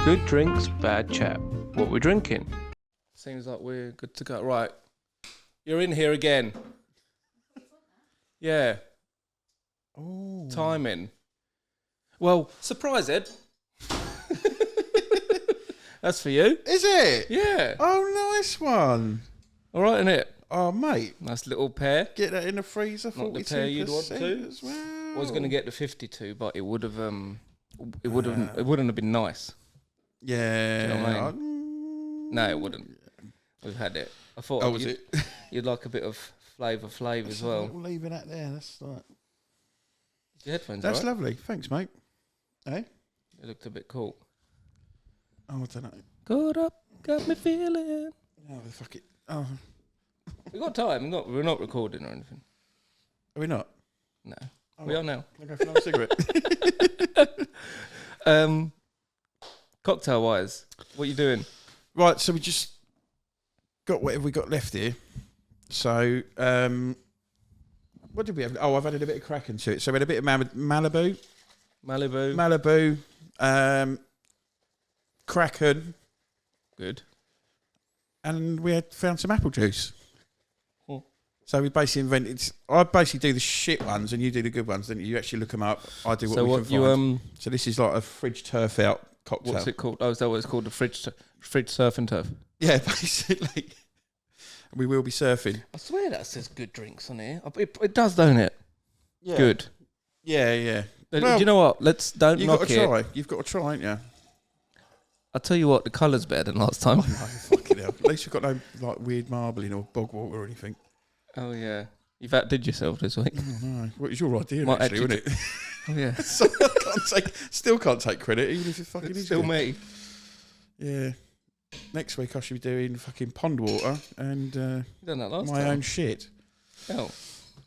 Good drinks, bad chat. What we're drinking? Seems like we're good to go. Right. You're in here again. Yeah. Oh. Timing. Well, surprise, Ed. That's for you. Is it? Yeah. Oh, nice one. All right, innit? Oh, mate. Nice little pair. Get that in the freezer. Not the pair you'd want to. As well. I was going to get the 52, but it would have it wouldn't have been nice. Yeah. Do you know what I mean? No, it wouldn't. We've had it. I thought you'd like a bit of flavour as well. Leaving that there. That's like. Your headphones. That's right? lovely. Thanks, mate. Hey. It looked a bit cool. Oh, I don't know. Caught up, got me feeling. Oh, fuck it. Oh. We got time. We're not recording or anything. Are we not? No. Oh, We are now. I'll go for another cigarette. Cocktail wise, what are you doing? Right, so we just got whatever we got left here. So, what did we have? Oh, I've added a bit of Kraken to it. So we had a bit of Malibu, Kraken, Good. and we had found some apple juice. Oh. So we basically invented. I basically do the shit ones, and you do the good ones. Then you actually look them up. I do what we can find. So this is like a fridge turf out cocktail. What's it called? Oh, is that what it's called? The fridge surf and turf. Yeah, basically. We will be surfing. I swear that says good drinks on here. It does, don't it? Yeah. Good. Yeah. Do you know what? Don't knock it. You've got to try. You've got to try, ain't you? I'll tell you what, the colour's better than last time. No, fucking hell. At least you've got no like weird marbling or bog water or anything. Oh, yeah. You've outdid yourself this week. Oh, no. Well, it was your idea, Might actually, wasn't it? Oh, yeah. So I still can't take credit, even if it fucking It's is still good. me. Yeah. Next week I should be doing fucking pond water and You done that last my time. own shit. Oh.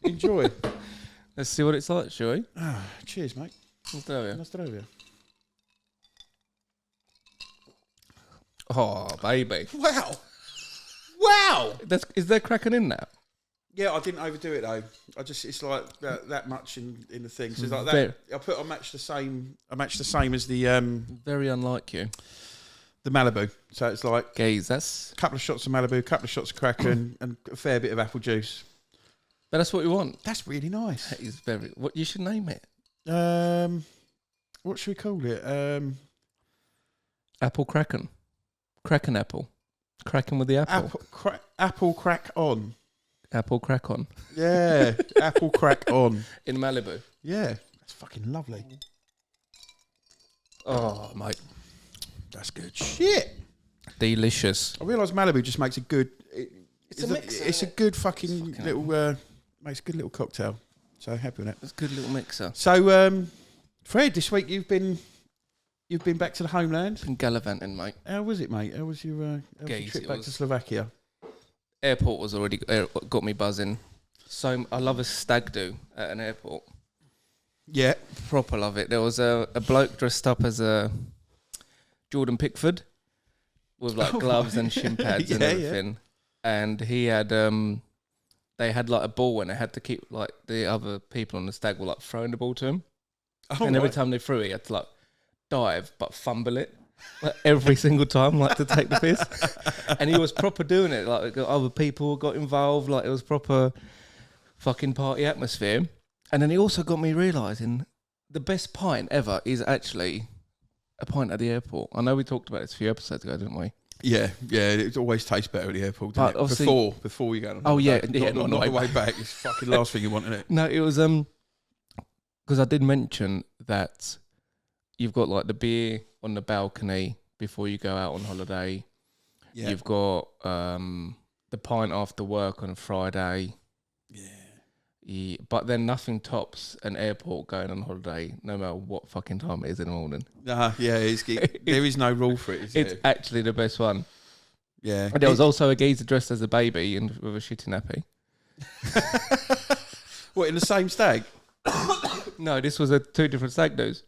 Enjoy. Let's see what it's like, shall we? Cheers, mate. Australia. Australia. Oh, baby. Wow. Is there Kraken in that? Yeah, I didn't overdo it though. It's like that much in the thing. So it's like that. I match the same as the Very unlike you. Malibu. So it's like Gaze, that's... a couple of shots of Malibu, a couple of shots of Kraken, and a fair bit of apple juice. But that's what we want. That's really nice. That is very... What you should name it? What should we call it? Apple Kraken. Kraken apple. Kraken with the apple. Apple crack on. Apple crack on. Yeah, apple crack on. In Malibu. Yeah, that's fucking lovely. Oh, mate. That's good shit. Delicious. I realise Malibu just makes a good... It's a mixer. It's a good fucking little... makes a good little cocktail. So happy with it. It's a good little mixer. So, Fred, this week you've been back to the homeland. Been gallivanting, mate. How was it, mate? How was your trip back to Slovakia? Airport was already got me buzzing. So I love a stag do at an airport. Yeah. Proper love it. There was a bloke dressed up as a Jordan Pickford with like gloves and shin pads and everything. Yeah. And he had they had like a ball and they had to keep like the other people on the stag were like throwing the ball to him. Oh, and every time they threw it, he had to like dive but fumble it. Like every single time, like to take the piss. And he was proper doing it. Like other people got involved. Like it was proper fucking party atmosphere. And then he also got me realising the best pint ever is actually a pint at the airport. I know we talked about this a few episodes ago, didn't we? Yeah. It always tastes better at the airport, doesn't it? Before you go on. Oh, yeah. Not the way back. It's fucking last thing you want, isn't it? No, it was... Because I did mention that you've got like the beer on the balcony before you go out on holiday. Yeah. You've got the pint after work on a Friday. Yeah. But then nothing tops an airport going on holiday, no matter what fucking time it is in the morning. Yeah, there is no rule for it, It's actually the best one. Yeah. And there was also a geezer dressed as a baby and with a shitty nappy. What, in the same stag? No, this was two different stag do's.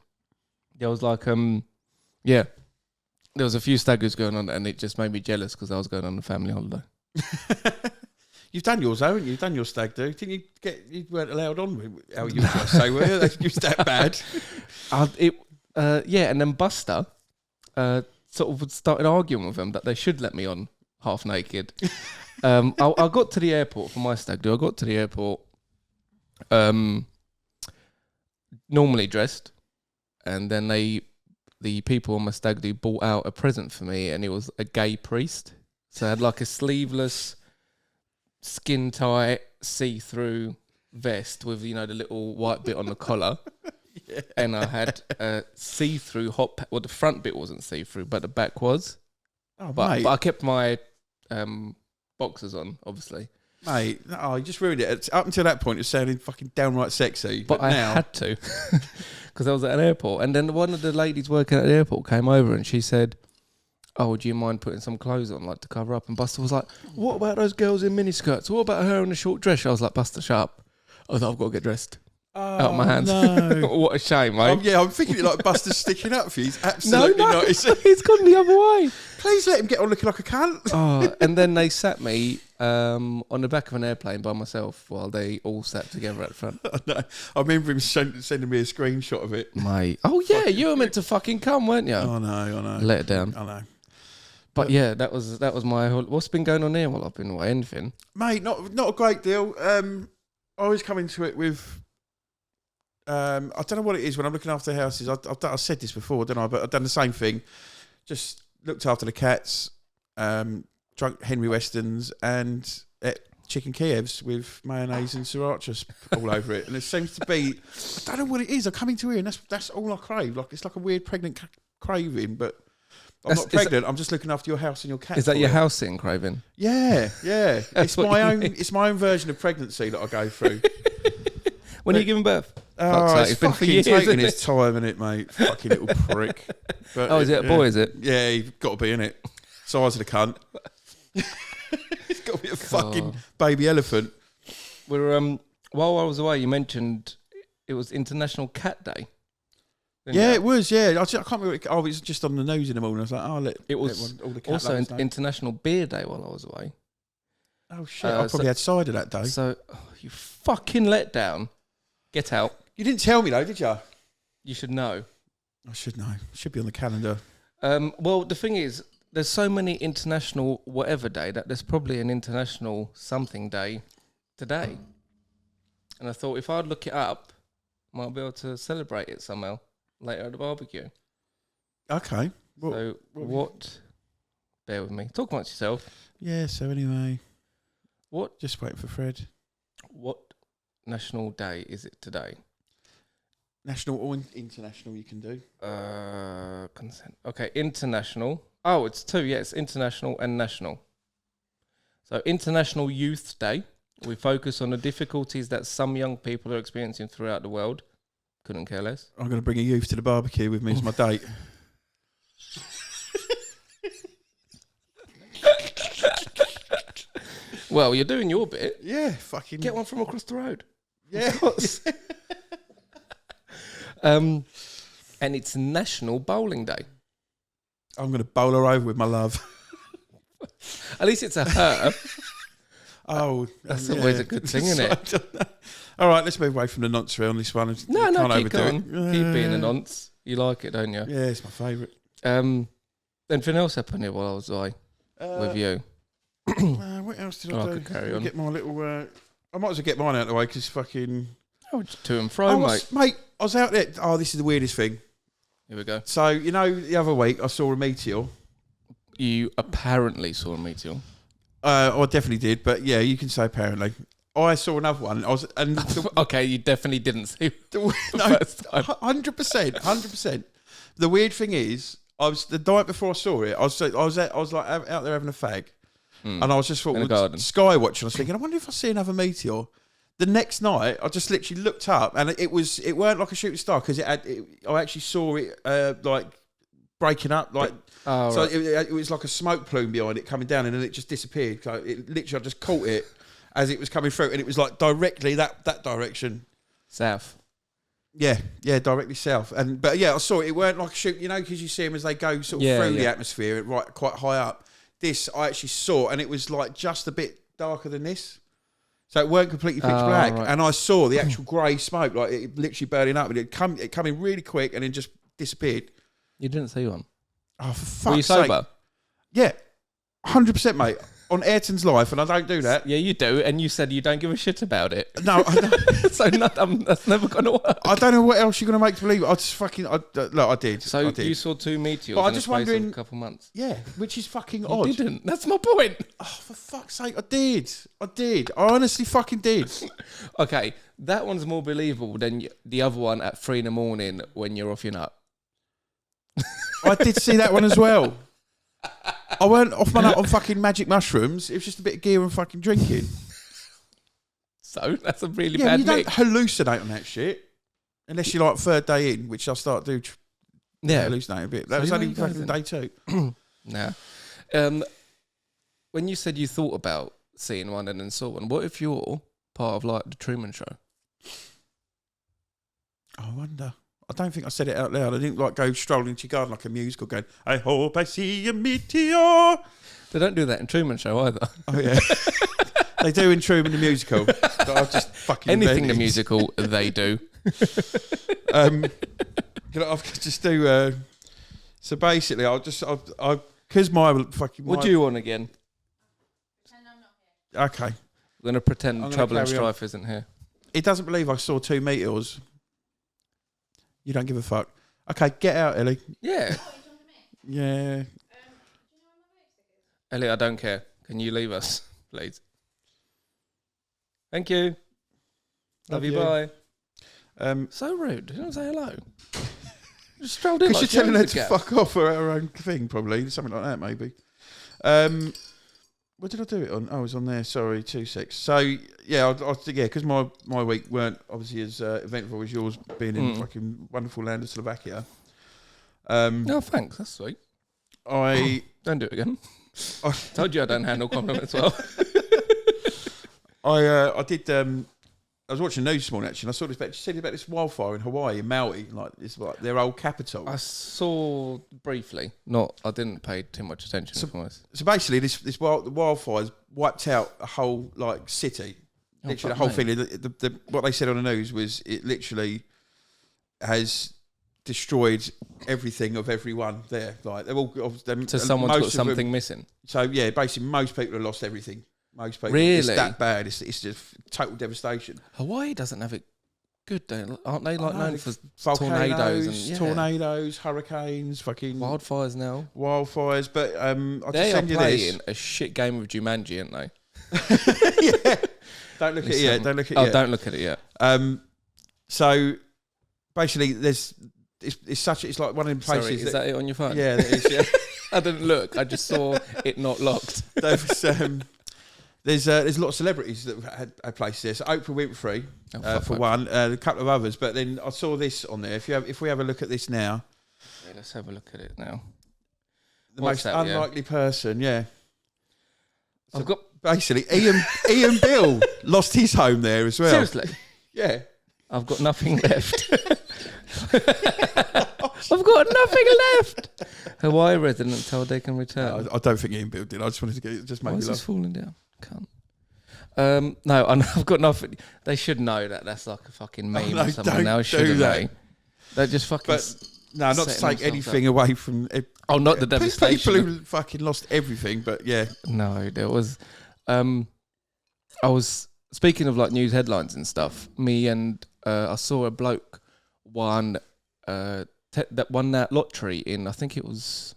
There was like, there was a few stag do's going on and it just made me jealous because I was going on a family holiday. You've done yours, haven't you? You've done your stag do. Didn't you weren't allowed on with how you were dressed, so were you? That bad? And then Buster sort of started arguing with them that they should let me on half naked. I got to the airport for my stag do. I got to the airport normally dressed, and then the people on my stag do bought out a present for me, and it was a gay priest. So I had like a sleeveless, skin tight, see-through vest with, you know, the little white bit on the collar. Yeah. And I had a see-through hot pack. Well, the front bit wasn't see-through, but the back was. Oh, but I kept my boxers on, obviously. Mate, you just ruined it. Up until that point, it sounded fucking downright sexy. But I now... had to, because I was at an airport. And then one of the ladies working at the airport came over and she said, "Oh, do you mind putting some clothes on, like, to cover up?" And Buster was like, "What about those girls in miniskirts? What about her in a short dress?" I was like, "Buster, shut up." I was like, "I've got to get dressed." Out of my hands. No. What a shame, mate. I'm thinking it like Buster's sticking up for you. He's absolutely not. He's gone the other way. Please let him get on looking like a cunt. Oh, and then they sat me on the back of an airplane by myself while they all sat together at the front. I remember him sending me a screenshot of it. Mate. Oh, yeah, you were meant to fucking come, weren't you? I know. Let it down. I know. But yeah, that was my whole... What's been going on here while I've been away? Anything? Mate, not a great deal. I always come into it with... I don't know what it is when I'm looking after houses. I said this before, don't I? But I've done the same thing. Just looked after the cats, drunk Henry Westons, and ate chicken Kievs with mayonnaise and sriracha all over it. And it seems to be... I don't know what it is. I come into here and that's all I crave. Like, it's like a weird pregnant craving, but... I'm not pregnant. I'm just looking after your house and your cat. Is that your house sitting craving? Yeah. It's my own version of pregnancy that I go through. When are you giving birth? Oh, it's been for years, taking his time, innit, mate? Fucking little prick. But is it a boy, is it? Yeah, you've got to be, innit? Size of the cunt. It's got to be a fucking baby elephant. We're while I was away, you mentioned it was International Cat Day. Yeah, it was. Yeah, I can't remember. It was just on the news in the morning. I was like, it was all the cat also International Beer Day while I was away. Oh shit! I probably had cider that day. So you fucking let down. Get out. You didn't tell me though, did you? You should know. I should know. It should be on the calendar. Well, the thing is, there's so many international whatever day that there's probably an international something day today. And I thought if I'd look it up, I might be able to celebrate it somehow later at the barbecue. Okay. What? Bear with me. Talk amongst yourself. Yeah. So anyway, what? Just waiting for Fred. What national day is it today? National or international? You can do. Consent. Okay, international. Oh, it's two. Yeah, it's international and national. So, International Youth Day. We focus on the difficulties that some young people are experiencing throughout the world. Couldn't care less. I'm going to bring a youth to the barbecue with me as my date. Well, you're doing your bit. Yeah, fucking... Get one from across the road. Yeah. And it's National Bowling Day. I'm going to bowl her over with my love. At least it's a her. Oh, that's always a good thing, isn't it? All right, let's move away from the nonce on this one. No, keep going. Keep being a nonce. You like it, don't you? Yeah, it's my favourite. Anything else happened here while I was away with you? What else did I do? I could carry on. Get my little... I might as well get mine out of the way because fucking... Oh, just to and fro, mate. Mate, I was out there... Oh, this is the weirdest thing. Here we go. So, you know, the other week I saw a meteor. You apparently saw a meteor. I definitely did, but yeah, you can say apparently. I saw another one. Okay, you definitely didn't see the first time. 100%. The weird thing is, I was the night before I saw it. I was like out there having a fag, and I was just sky watching. I was thinking, I wonder if I see another meteor. The next night, I just literally looked up, and it weren't like a shooting star because I actually saw it like breaking up, like. Oh, so right. it was like a smoke plume behind it coming down, and then it just disappeared. So it literally, I just caught it as it was coming through, and it was like directly that direction, south. Yeah, directly south. But yeah, I saw it. It weren't like a shoot, you know, because you see them as they go sort of through the atmosphere, right, quite high up. This I actually saw, and it was like just a bit darker than this, so it weren't completely pitch black. Right. And I saw the actual grey smoke, like it literally burning up, and it come in really quick, and then just disappeared. You didn't see one. Oh, for fuck's Were you sake. sober? Yeah, 100%, mate. On Ayrton's life, and I don't do that. Yeah, you do, and you said you don't give a shit about it. No, I don't. So that's never going to work. I don't know what else you're going to make to believe. I just fucking... look, I did. So I did. you saw 2 meteors But I'm in just the space wondering- of a couple months. Yeah, which is fucking You odd. didn't. That's my point. Oh, for fuck's sake, I did. I honestly fucking did. Okay, that one's more believable than the other one at 3 a.m. when you're off your nut. I did see that one as well. I weren't off my nut on fucking magic mushrooms. It was just a bit of gear and fucking drinking. So that's a really Yeah, bad you don't mix. hallucinate on that shit. Unless you're like third day in, which I start to do Yeah. hallucinate a bit. That So was you only ain't fucking dozing. day 2. Nah. When you said you thought about seeing one and then saw one, what if you're part of like the Truman Show? I wonder. I don't think I said it out loud. I didn't like go strolling into your garden like a musical going, I hope I see a meteor. They don't do that in Truman Show either. Oh, yeah. They do in Truman the musical. But I've just fucking Anything the invented. musical, they do. I could just do. So basically, because my fucking. What do you want again? Okay. We're going to pretend I'm gonna Trouble and carry on. Strife isn't here. It doesn't believe I saw 2 meteors. You don't give a fuck. Okay, get out, Ellie. Yeah. Yeah. Elliot, I don't care. Can you leave us, please? Thank you. Love you, bye. Because So rude. You don't say hello. Just strolled in like you're telling her Jones to again. fuck off for her own thing, probably. Something like that, maybe. What did I do it on? Oh, it was on there. Sorry, 2 secs. So, yeah, because my week weren't obviously as eventful as yours, being in fucking wonderful land of Slovakia. No, thanks. That's sweet. I Don't do it again. Told you I don't handle compliments well. I did. I was watching the news this morning actually, and I saw this. Said about this wildfire in Hawaii, in Maui, like it's like their old capital. I saw briefly. I didn't pay too much attention. if I'm honest. So basically, the wildfires wiped out a whole like city. Literally, the whole fuck me. thing. What they said on the news was it literally has destroyed everything of everyone there. Like they're all. So someone's got something missing. So yeah, basically, most people have lost everything. Most people. Really? It's that bad. It's just total devastation. Hawaii doesn't have it good, though. Aren't they like I know, known for Volcanoes, tornadoes and tornadoes, hurricanes, fucking wildfires now? wildfires. But I'll They just are send you playing this. a shit game of Jumanji, aren't they? Yeah. Don't look at it yet. Don't look at it Oh, yet. don't look at it yet. So basically, it's like one of them places. Sorry, is that it on your phone? Yeah, that is. Yeah. I didn't look. I just saw it not locked. There's lots of celebrities that had places there. So Oprah Winfrey, for fuck. one, a couple of others. But then I saw this on there. If we have a look at this now, Yeah, let's have a look at it now. the What's most that, yeah? unlikely person, yeah. I've got Basically, Ian Bill lost his home there as well. seriously. Yeah. I've got nothing left. I've got nothing left. Hawaii resident told they can return. I don't think Ian Bill did. I just wanted to get it. Just Why make me is this laugh. falling down? Can't. No, I've got nothing. They should know that that's like a fucking meme no, or something don't now, do shouldn't that. they? They're just fucking. But no, not to setting take themselves anything away from oh, not the people devastation. who fucking lost everything. But yeah, No, there was. I was speaking of like news headlines and stuff. Me and I saw a bloke won that won that lottery in, I think it was.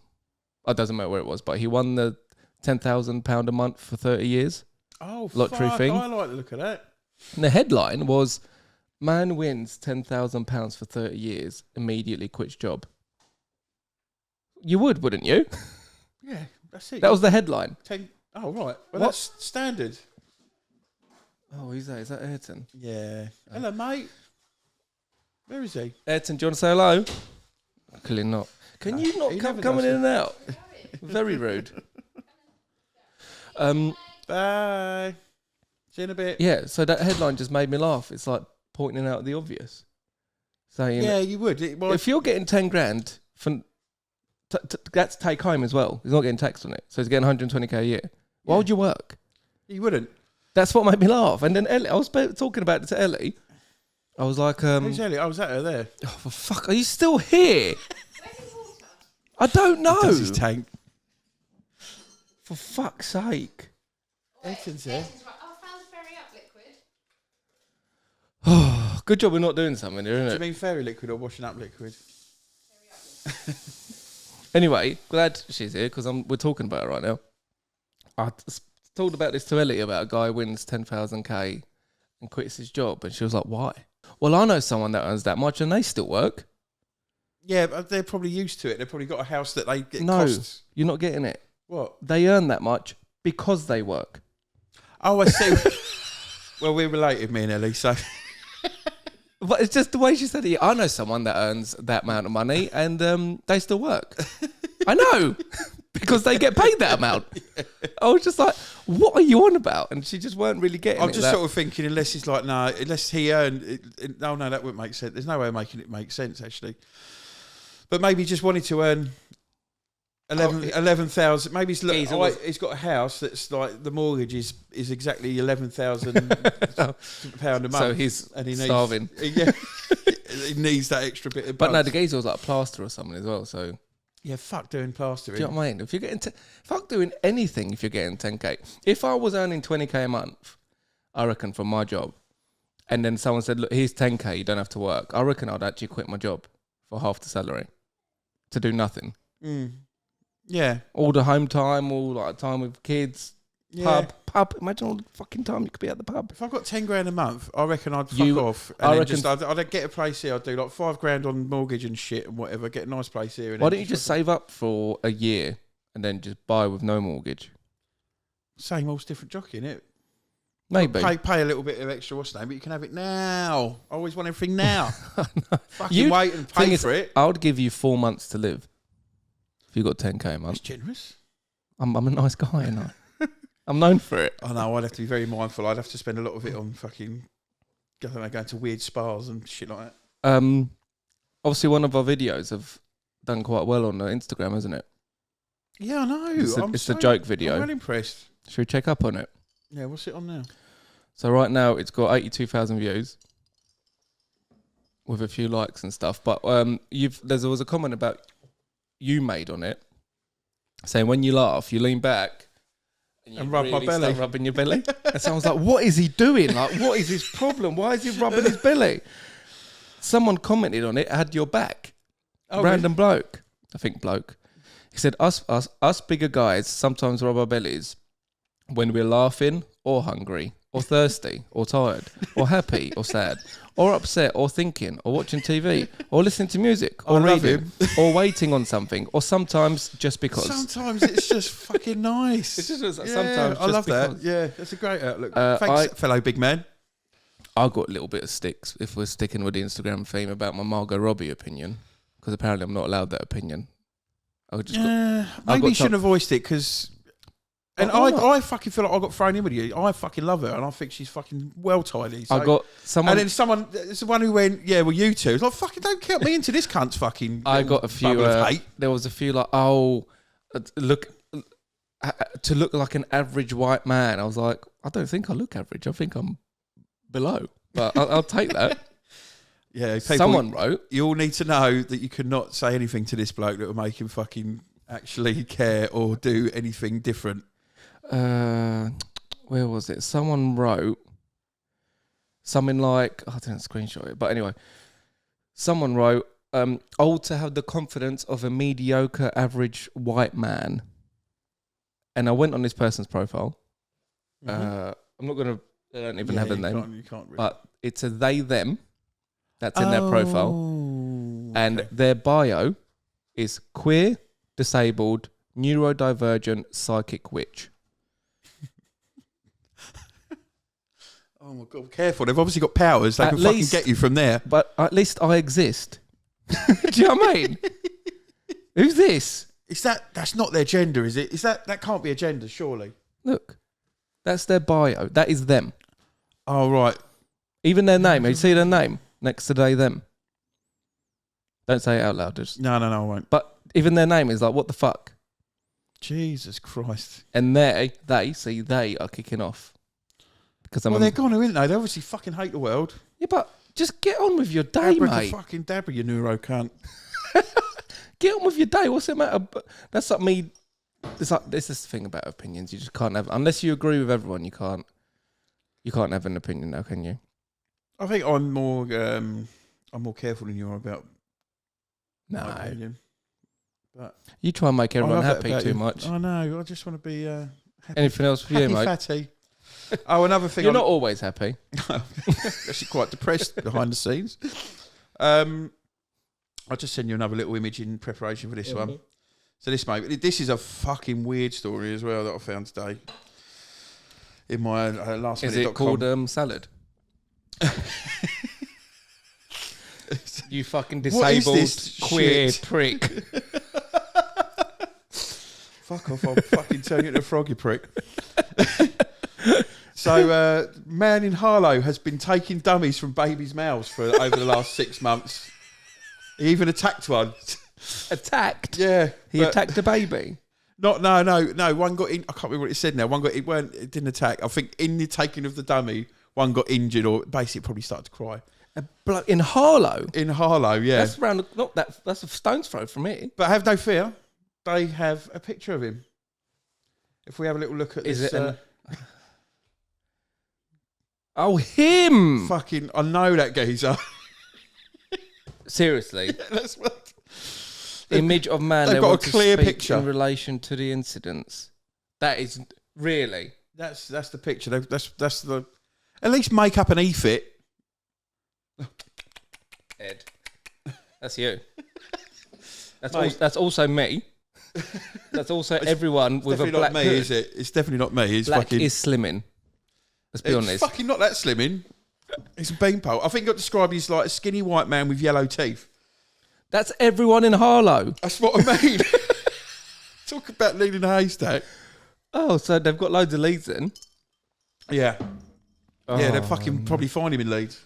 It doesn't matter where it was, but he won the £10,000 a month for 30 years. oh, Lottery fuck, thing. I like the look of that. And the headline was, "Man wins £10,000 for 30 years, immediately quits job." You would, wouldn't you? Yeah, that's it. That was the headline. Oh right, well What? that's standard. Oh, who's that? Is that Ayrton? Yeah. Hello, mate. Where is he? Ayrton, do you want to say hello? Clearly not. Can you he not never coming does in and out? Very rude. Bye. See you in a bit. Yeah, so that headline just made me laugh. It's like pointing out the obvious. Saying, Yeah, you would. if you're getting 10 grand, that's take home as well. He's not getting taxed on it. So he's getting 120k a year. Why would you work? you wouldn't. That's what made me laugh. And then Ellie, I was talking about it to Ellie. I was like, Who's Ellie? I was at her there. oh, for fuck, are you still here? I don't know. Does his tank? For fuck's sake. Ethan's there. Right. Oh, I found the Fairy Up liquid. Oh, good job we're not doing something here, Do you isn't it? mean fairy liquid or washing up liquid? Anyway, glad she's here because we're talking about it right now. I talked about this to Ellie about a guy who wins 10,000k and quits his job, and she was like, "Why?" Well, I know someone that earns that much and they still work. Yeah, but they're probably used to it. They've probably got a house that they get No, costs. you're not getting it. What? They earn that much because they work. Oh, I see. Well, we're related, me and Ellie, so... But it's just the way she said it. I know someone that earns that amount of money and they still work. I know. Because they get paid that amount. I was just like, what are you on about? And she just weren't really getting I'm it. just sort of thinking, unless he's like, no, unless he earned... No, that wouldn't make sense. There's no way of making it make sense, actually. But maybe he just wanted to earn 11,000. Maybe he's got a house that's like, the mortgage is exactly £11,000 pound a month. So he's starving. Yeah. He needs that extra bit of But no, bucks. the geezer was like a plaster or something as well, so... Yeah, fuck doing plastering. Do you know what I mean? If you're getting... fuck doing anything if you're getting 10k. If I was earning 20k a month, I reckon, from my job, and then someone said, look, here's 10k, you don't have to work, I reckon I'd actually quit my job for half the salary to do nothing. Mm. Yeah. All the home time, all like time with kids, Yeah. pub. Imagine all the fucking time you could be at the pub. If I got 10 grand a month, I reckon I'd fuck off. And I then reckon- I'd get a place here. I'd do like 5 grand on mortgage and shit and whatever. Get a nice place here. And Why then don't you just save up for a year and then just buy with no mortgage? Same old different jockey, innit? Maybe. Pay a little bit of extra, what's the name, but you can have it now. I always want everything now. Fucking You- wait and Thing pay is, for it. I would give you 4 months to live if you got 10k a That's month. generous. I'm a nice guy, and I'm known for it. I know, I'd have to be very mindful. I'd have to spend a lot of it on fucking, I don't know, going to weird spas and shit like that. Obviously, one of our videos have done quite well on Instagram, hasn't it? Yeah, I know. It's the joke video. I'm well impressed. Should we check up on it? Yeah, what's it on now? So right now it's got 82,000 views with a few likes and stuff. But there was a comment about you made on it saying when you laugh, you lean back And rub my belly. start rubbing your belly. And someone's like, "What is he doing? Like, what is his problem? Why is he rubbing his belly?" Someone commented on it, had your back. Oh, Random bloke, I think bloke. He said, "Us bigger guys sometimes rub our bellies when we're laughing or hungry or thirsty or tired or happy or sad or upset or thinking or watching TV or listening to music or I love reading or waiting on something or sometimes just because." Sometimes it's just fucking nice. It's just Yeah, sometimes I just love that. because. Yeah, that's a great outlook. Uh, Thanks, fellow big man. I got a little bit of sticks if we're sticking with the Instagram theme about my Margot Robbie opinion, because apparently I'm not allowed that opinion. I just Maybe you shouldn't have voiced it because. And Why not? I fucking feel like I got thrown in with you. I fucking love her, and I think she's fucking well tidy. So. I got someone. And then it's the one who went, yeah, well, you two. It's like, fucking don't count me into this cunt's fucking. I got a few. bubble of hate. There was a few like, look, to look like an average white man. I was like, I don't think I look average. I think I'm below, but I'll take that. Yeah, people, Someone wrote, you all need to know that you cannot say anything to this bloke that will make him fucking actually care or do anything different. where was it? Someone wrote something like, I didn't screenshot it, but anyway, someone wrote, old to have the confidence of a mediocre average white man. And I went on this person's profile. I'm not going to, they don't even have a name, You can't really. but it's a they, them. That's in their profile. And their bio is queer, disabled, neurodivergent, psychic witch. Oh my god, careful! They've obviously got powers. They At can fucking least- get you from there. But at least I exist. Do you know what I mean? Who's this? Is that's not their gender, is it? Is that can't be a gender, surely? Look, that's their bio. That is them. Oh right. Even their name. You see their name next to they, them. Don't say it out loud. Just. No, I won't. But even their name is like, what the fuck? Jesus Christ. And they are kicking off. Because Well, they're gone, aren't they? They obviously fucking hate the world. Yeah, but just get on with your day, mate. Fucking dabber, you neuro cunt. Get on with your day. What's the matter? But that's like me. It's like this is the thing about opinions. You just can't have unless you agree with everyone. You can't have an opinion now, can you? I think I'm more careful than you are about my No. opinion. But You try and make everyone I love happy that about too you. much. I know. I just want to be happy. Anything else for Happy you, mate? fatty. Oh, another thing. You're not always happy. Actually quite depressed behind the scenes. I'll just send you another little image in preparation for this one. So this is a fucking weird story as well that I found today in my last Is minute. it called salad? You fucking What is disabled this queer shit? prick. Fuck off, I'll fucking turn you into a frog, you prick. So, man in Harlow has been taking dummies from babies' mouths for over the last 6 months. He even attacked one. Attacked? Yeah. He attacked a baby? No. One got in. I can't remember what it said now. It didn't attack. I think in the taking of the dummy, one got injured or basically probably started to cry. In Harlow? In Harlow, yeah. That's around, that's a stone's throw from here. But have no fear. They have a picture of him. If we have a little look at Is this. it Oh, him! Fucking, I know that geezer. Seriously. That's what. Image of man. They've They got want a clear to speak picture in relation to the incidents. That is really. That's the picture. That's the. At least make up an e-fit. Ed. That's you. Mate. That's also me. That's also everyone with a Definitely black not me, hood. is it? It's definitely not me. It's Black fucking. is slimming. Let's be It's honest. fucking not that slimming. It's a beanpole. I think I got described as like a skinny white man with yellow teeth. That's everyone in Harlow. That's what I mean. Talk about leading a haystack. Oh, so they've got loads of leads in. Yeah. Yeah, they'll Oh, fucking probably find him in Leeds.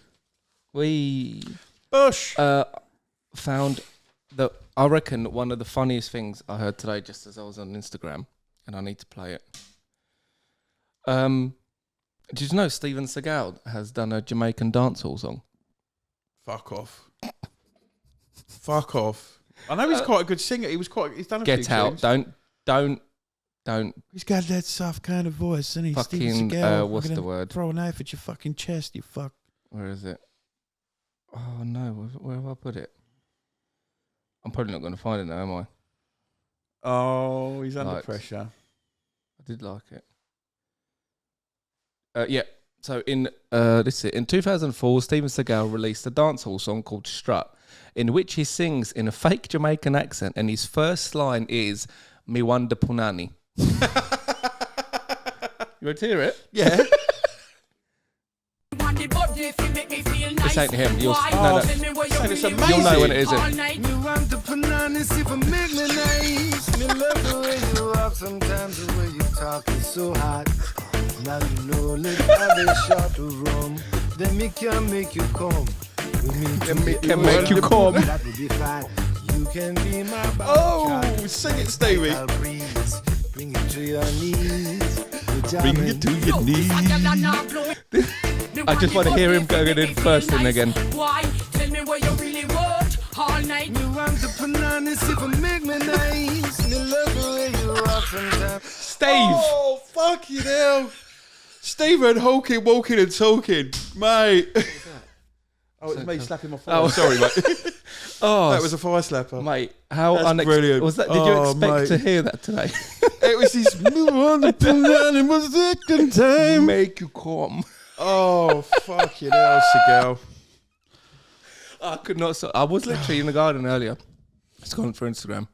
We Bush. found that I reckon one of the funniest things I heard today just as I was on Instagram, and I need to play it. Did you know Steven Seagal has done a Jamaican dancehall song? Fuck off. Fuck off. I know he's quite a good singer. He's done a few Get out! tunes. Don't He's got that soft kind of voice, and he's fucking. Steven Seagal. What's I'm the gonna word? Throw a knife at your fucking chest, you fuck. Where is it? Oh no! Where have I put it? I'm probably not going to find it now, am I? Oh, he's under Likes. pressure. I did like it. Yeah. So in 2004, Steven Seagal released a dancehall song called "Strut," in which he sings in a fake Jamaican accent, and his first line is "Mi wanda punani." You want to hear it? Yeah. This ain't him. You'll It's amazing. you'll know when it isn't. You want the bananas if I make me nice. Me love the way you walk, sometimes the way you talk is so hot. Now you know, let's have a shot of rum. Then me can make you come. Me can make you come. That would be fine. You can be my Oh, sing it, Stevie. I'll breeze. Bring it to your knees. Bring it to your knees. I just want to hear him going in first thing again. Why? Tell me where you really worked all night. You want the bananas if I make me nice. Me love the way you walk sometimes. Steve. Oh, fucking hell. Stephen Hawking walking and talking. Mate. Oh, it's me slapping my phone. Oh. Sorry, mate. Oh, That was a fire slapper. mate. How That's unexpected brilliant. was that? Did you Oh, expect mate. to hear that today? It was this it was the second time. Make you come. Oh, fucking hell, Seagal. I could not. I was literally in the garden earlier. It's gone for Instagram,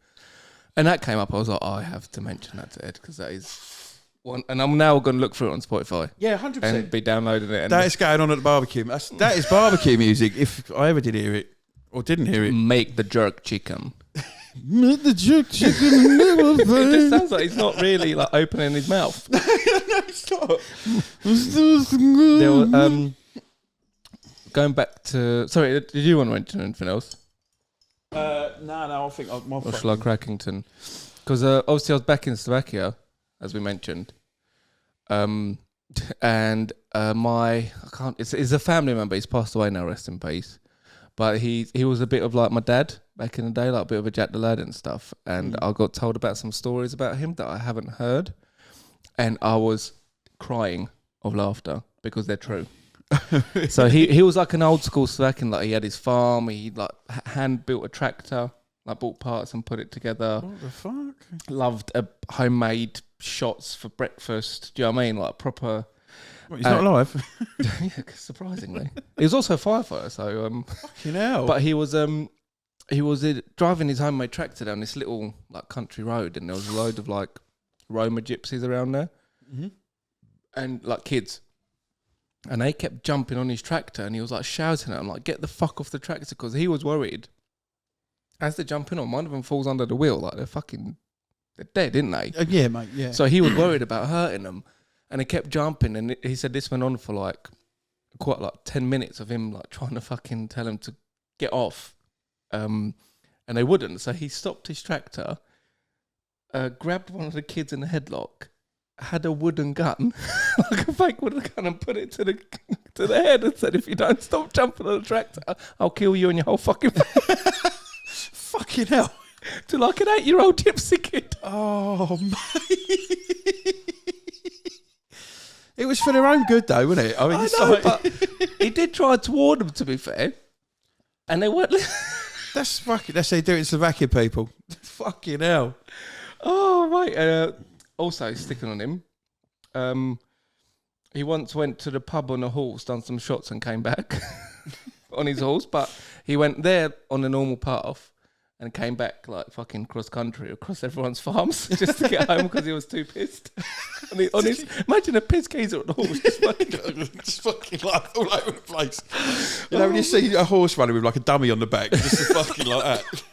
and that came up. I was like, oh, I have to mention that to Ed because that is one. And I'm now going to look through it on Spotify Yeah, 100%. and be downloading it. And That is going on at the barbecue. That is barbecue music, if I ever did hear it. Or didn't hear it. make the jerk chicken. Make the jerk chicken never It just fail. sounds like he's not really like opening his mouth. No, it's not. There were, going back to. Sorry, did you want to mention anything else? No, I think my Or shall I Crackington? Because obviously I was back in Slovakia, as we mentioned. And it's a family member. He's passed away now, rest in peace. But he was a bit of like my dad back in the day, like a bit of a Jack the Lad and stuff. And I got told about some stories about him that I haven't heard. And I was crying of laughter because they're true. So he was like an old school Slovakian. Like he had his farm. He like hand built a tractor. Like bought parts and put it together. What the fuck? Loved homemade shots for breakfast. Do you know what I mean? Like proper. What, he's not alive? Yeah, surprisingly. He was also a firefighter, so Fucking hell. but he was driving his homemade tractor down this little like country road, and there was a load of like Roma gypsies around there, and like kids, and they kept jumping on his tractor, and he was like shouting at them like, "Get the fuck off the tractor!" Because he was worried. As they're jumping on, one of them falls under the wheel, like they're dead, didn't they? Yeah, mate. Yeah. So he was worried about hurting them. And they kept jumping, and he said this went on for like quite like 10 minutes of him like trying to fucking tell him to get off, and they wouldn't. So he stopped his tractor, grabbed one of the kids in the headlock, had a wooden gun, like a fake wooden gun, and put it to the head, and said, "If you don't stop jumping on the tractor, I'll kill you and your whole fucking family." Fucking hell. To like an 8-year-old gypsy kid. Oh, mate. It was for their own good, though, wasn't it? I mean, it's know, like, but he did try to warn them, to be fair, and they weren't. that's fucking. That's how you do it in Slovakia, people. Fucking hell. Oh right. Also sticking on him, he once went to the pub on a horse, done some shots, and came back on his horse. But he went there on a normal path and came back like fucking cross country across everyone's farms just to get home because he was too pissed. Imagine a piss geezer on the horse Just fucking like all over the place. You know, when you see a horse running with like a dummy on the back, just fucking like that.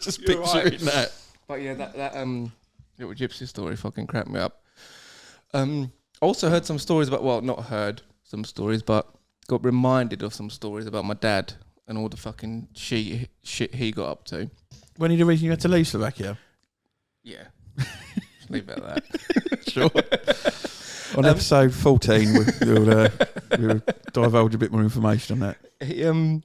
Just You're picturing right. that. But yeah, that little gypsy story fucking cracked me up. Also heard some stories about, well, not heard some stories, but got reminded of some stories about my dad and all the fucking shit he got up to. When the reason you had to leave Slovakia? Yeah. Leave it at that. Sure. On episode 14, we'll divulge a bit more information on that.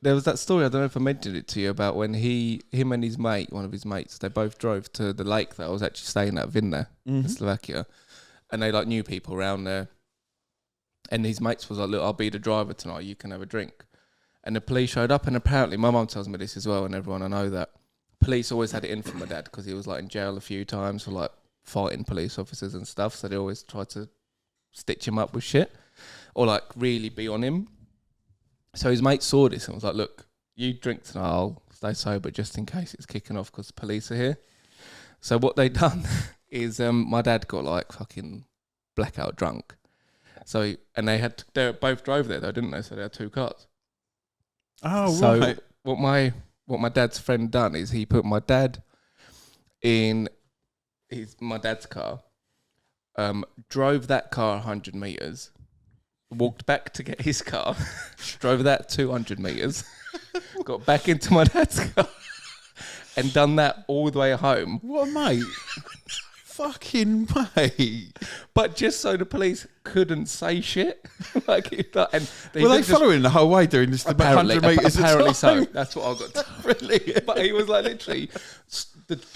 There was that story, I don't know if I mentioned it to you, about when him and his mate, one of his mates, they both drove to the lake that I was actually staying at, Vinna, in Slovakia, and they like knew people around there. And his mates was like, "Look, I'll be the driver tonight, you can have a drink." And the police showed up, and apparently, my mum tells me this as well, and everyone I know that police always had it in for my dad because he was like in jail a few times for like fighting police officers and stuff. So they always tried to stitch him up with shit or like really be on him. So his mate saw this and was like, "Look, you drink tonight, I'll stay sober just in case it's kicking off because the police are here." So what they done is my dad got like fucking blackout drunk. So and they both drove there though, didn't they? So they had two cars. Oh, So right. what my dad's friend done is he put my dad in my dad's car, drove that car 100 meters, walked back to get his car, drove that 200 meters, got back into my dad's car, and done that all the way home. What a mate. Fucking mate. But just so the police couldn't say shit. And Were they following the whole way during this apparently, 100 metres apparently of time? so. That's what I got told. Really? But he was like literally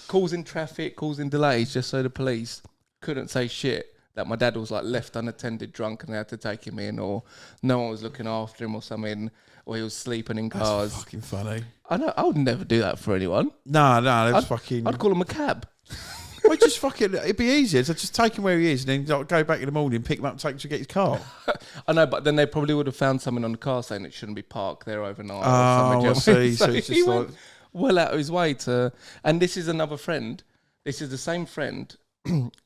causing traffic, causing delays, just so the police couldn't say shit. That my dad was like left unattended, drunk, and they had to take him in, or no one was looking after him, or something, or he was sleeping in cars. That's fucking funny. I know. I would never do that for anyone. No, that's fucking. I'd call him a cab. Well, just fucking. It'd be easier to just take him where he is, and then like, go back in the morning, pick him up, and take him to get his car. I know, but then they probably would have found something on the car saying it shouldn't be parked there overnight. Oh, I see. So it's he just went like. well out of his way to. And this is another friend. This is the same friend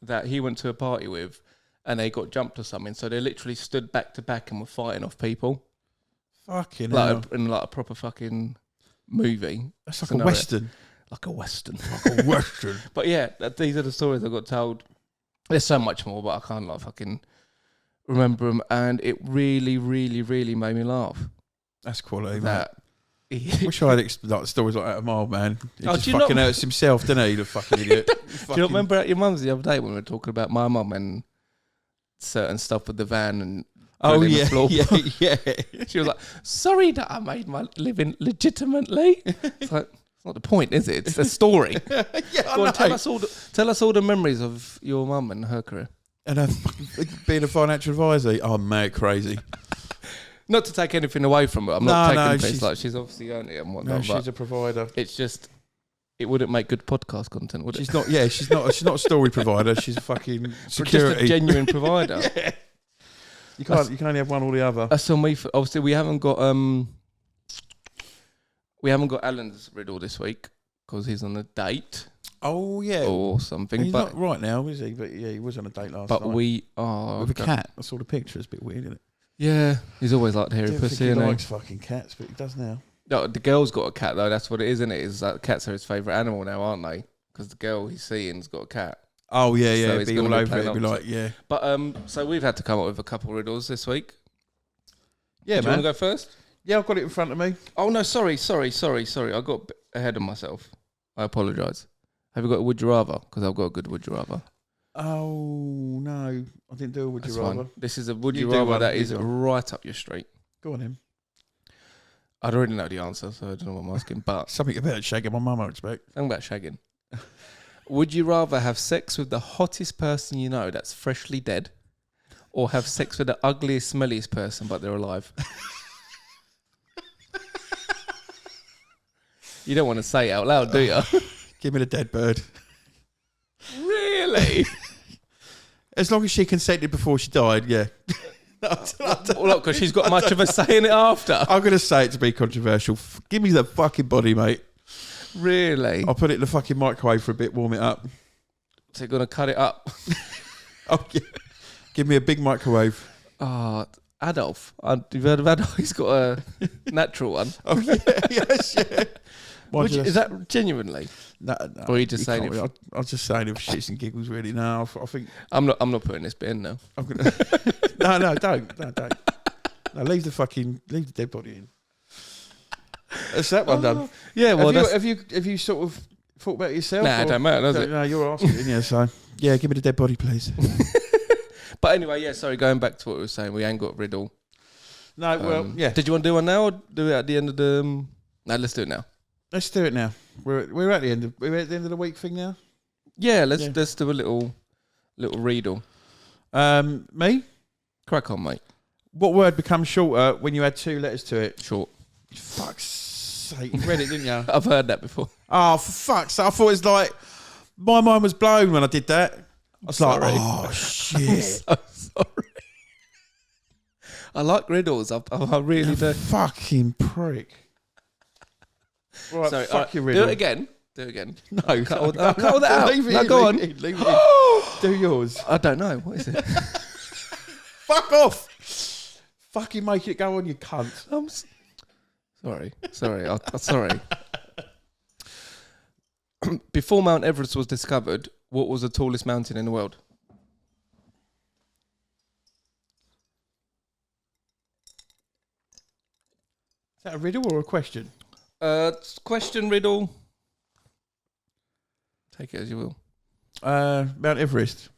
that he went to a party with, and they got jumped or something. So they literally stood back to back and were fighting off people. Fucking hell. In like a proper fucking movie. That's like scenario. a western. Like a western. Like a western. But yeah, these are the stories I got told. There's so much more, but I can't like fucking remember them. And it really, really, really made me laugh. That's quality, That Wish I had like stories like that of my old man. He Oh, just do you fucking not- hurts himself, doesn't he? The fucking idiot. Do you not remember at your mum's the other day when we were talking about my mum and certain stuff with the van and Oh drilling the yeah, floor. yeah. She was like, sorry that I made my living legitimately. It's like, it's not the point, is it? It's the story. Yeah, Go I on, tell know. us all the memories of your mum and her career. And her fucking being a financial advisor. Oh, mad crazy. Not to take anything away from her. I'm not taking the piss. she's- Like, she's obviously earned it and whatnot. No, but she's a provider. it's just, it wouldn't make good podcast content, would it? She's not. Yeah, she's not. She's not a story provider. She's a fucking Just a security. genuine provider. Yeah. You can't. You can only have one or the other. That's on me. Obviously, we haven't got Alan's riddle this week because he's on a date Oh yeah. or something. He's but not right now, is he? But yeah, he was on a date last but night. we are with a cat. I saw the picture. It's a bit weird, isn't it? Yeah, he's always liked hairy Didn't pussy. think he Isn't he? likes fucking cats, but he does now. No, the girl's got a cat though. That's what it is, isn't it? Is that cats are his favourite animal now, aren't they? Because the girl he's seeing's got a cat. Oh yeah, yeah. So It'd he's be gonna all be over it. playing It'd be like, opposite. yeah, But so we've had to come up with a couple of riddles this week. yeah, Do you want man. to go first? Yeah, I've got it in front of me. Oh no, sorry. I got ahead of myself. I apologise. Have you got a would you rather? Because I've got a good would you rather. Oh no, I didn't do a would That's you rather. fine. This is a would You you do rather one, that you is do one. right up your street. Go on, him. I'd already know the answer, so I don't know what I'm asking. But Something about shagging my mum, I expect. something about shagging. Would you rather have sex with the hottest person you know that's freshly dead, or have sex with the ugliest, smelliest person but they're alive? You don't want to say it out loud, do you? Give me the dead bird. Really? As long as she consented before she died, yeah. Well, because she's got much of a say in it after. I'm going to say it to be controversial. Give me the fucking body, mate. Really? I'll put it in the fucking microwave for a bit, warm it up. So you're going to cut it up? Oh, yeah. Give me a big microwave. Adolf. You've heard of Adolf? He's got a natural one. Oh, yeah, yes, yeah. Is that genuinely? No, Or are you just saying can't it? really- I was just saying it for shits and giggles, really. No, I think I'm not putting this bit in now. I'm gonna. No, don't. No, leave the dead body in. That's that one done. Yeah, well, have you sort of thought about it yourself? Nah, it or- don't matter, does it? No, you're asking, yeah. So yeah, give me the dead body, please. But anyway, yeah, sorry, going back to what we were saying, we ain't got riddle. No, well, yeah. Did you want to do one now or do it at the end of the... No, let's do it now. Let's do it now. We're at the end of the week thing now. Yeah, let's do a little riddle. Me? Crack on, mate. What word becomes shorter when you add two letters to it? Short. Fuck's sake, you read it, didn't you? I've heard that before. Oh, for fuck's sake! I thought it was like my mind was blown when I did that. I was Sorry. like, oh shit! So sorry. I like riddles. I really do. Fucking prick. Right, Sorry, fuck your do riddle. it again. Do it again. No, Cut all that out. Leave it No, in, go leave on. it in, leave it in. Do yours. I don't know. What is it? Fuck off! Fucking make it go on, you cunt. I'm sorry. I'm sorry. Before Mount Everest was discovered, what was the tallest mountain in the world? Is that a riddle or a question? Question riddle. Take it as you will. Mount Everest.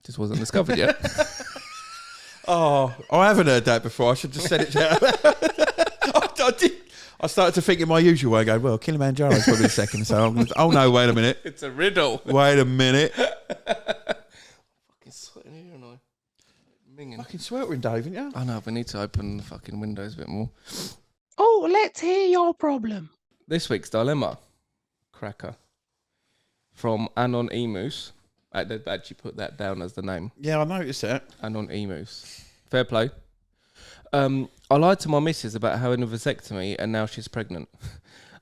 Just wasn't discovered yet. Oh, I haven't heard that before. I should just said it out. I did. I started to think in my usual way, going, well, Kilimanjaro's probably the second, so I'm going to... Oh, no, wait a minute. It's a riddle. Wait a minute. Fucking sweating here, and minging. Fucking sweltering, Dave, ain't you? I know, we need to open the fucking windows a bit more. Oh, let's hear your problem. This week's dilemma, cracker, from Anon Emus. They've actually put that down as the name. Yeah, I noticed that. Anon Emus. Fair play. I lied to my missus about having a vasectomy and now she's pregnant.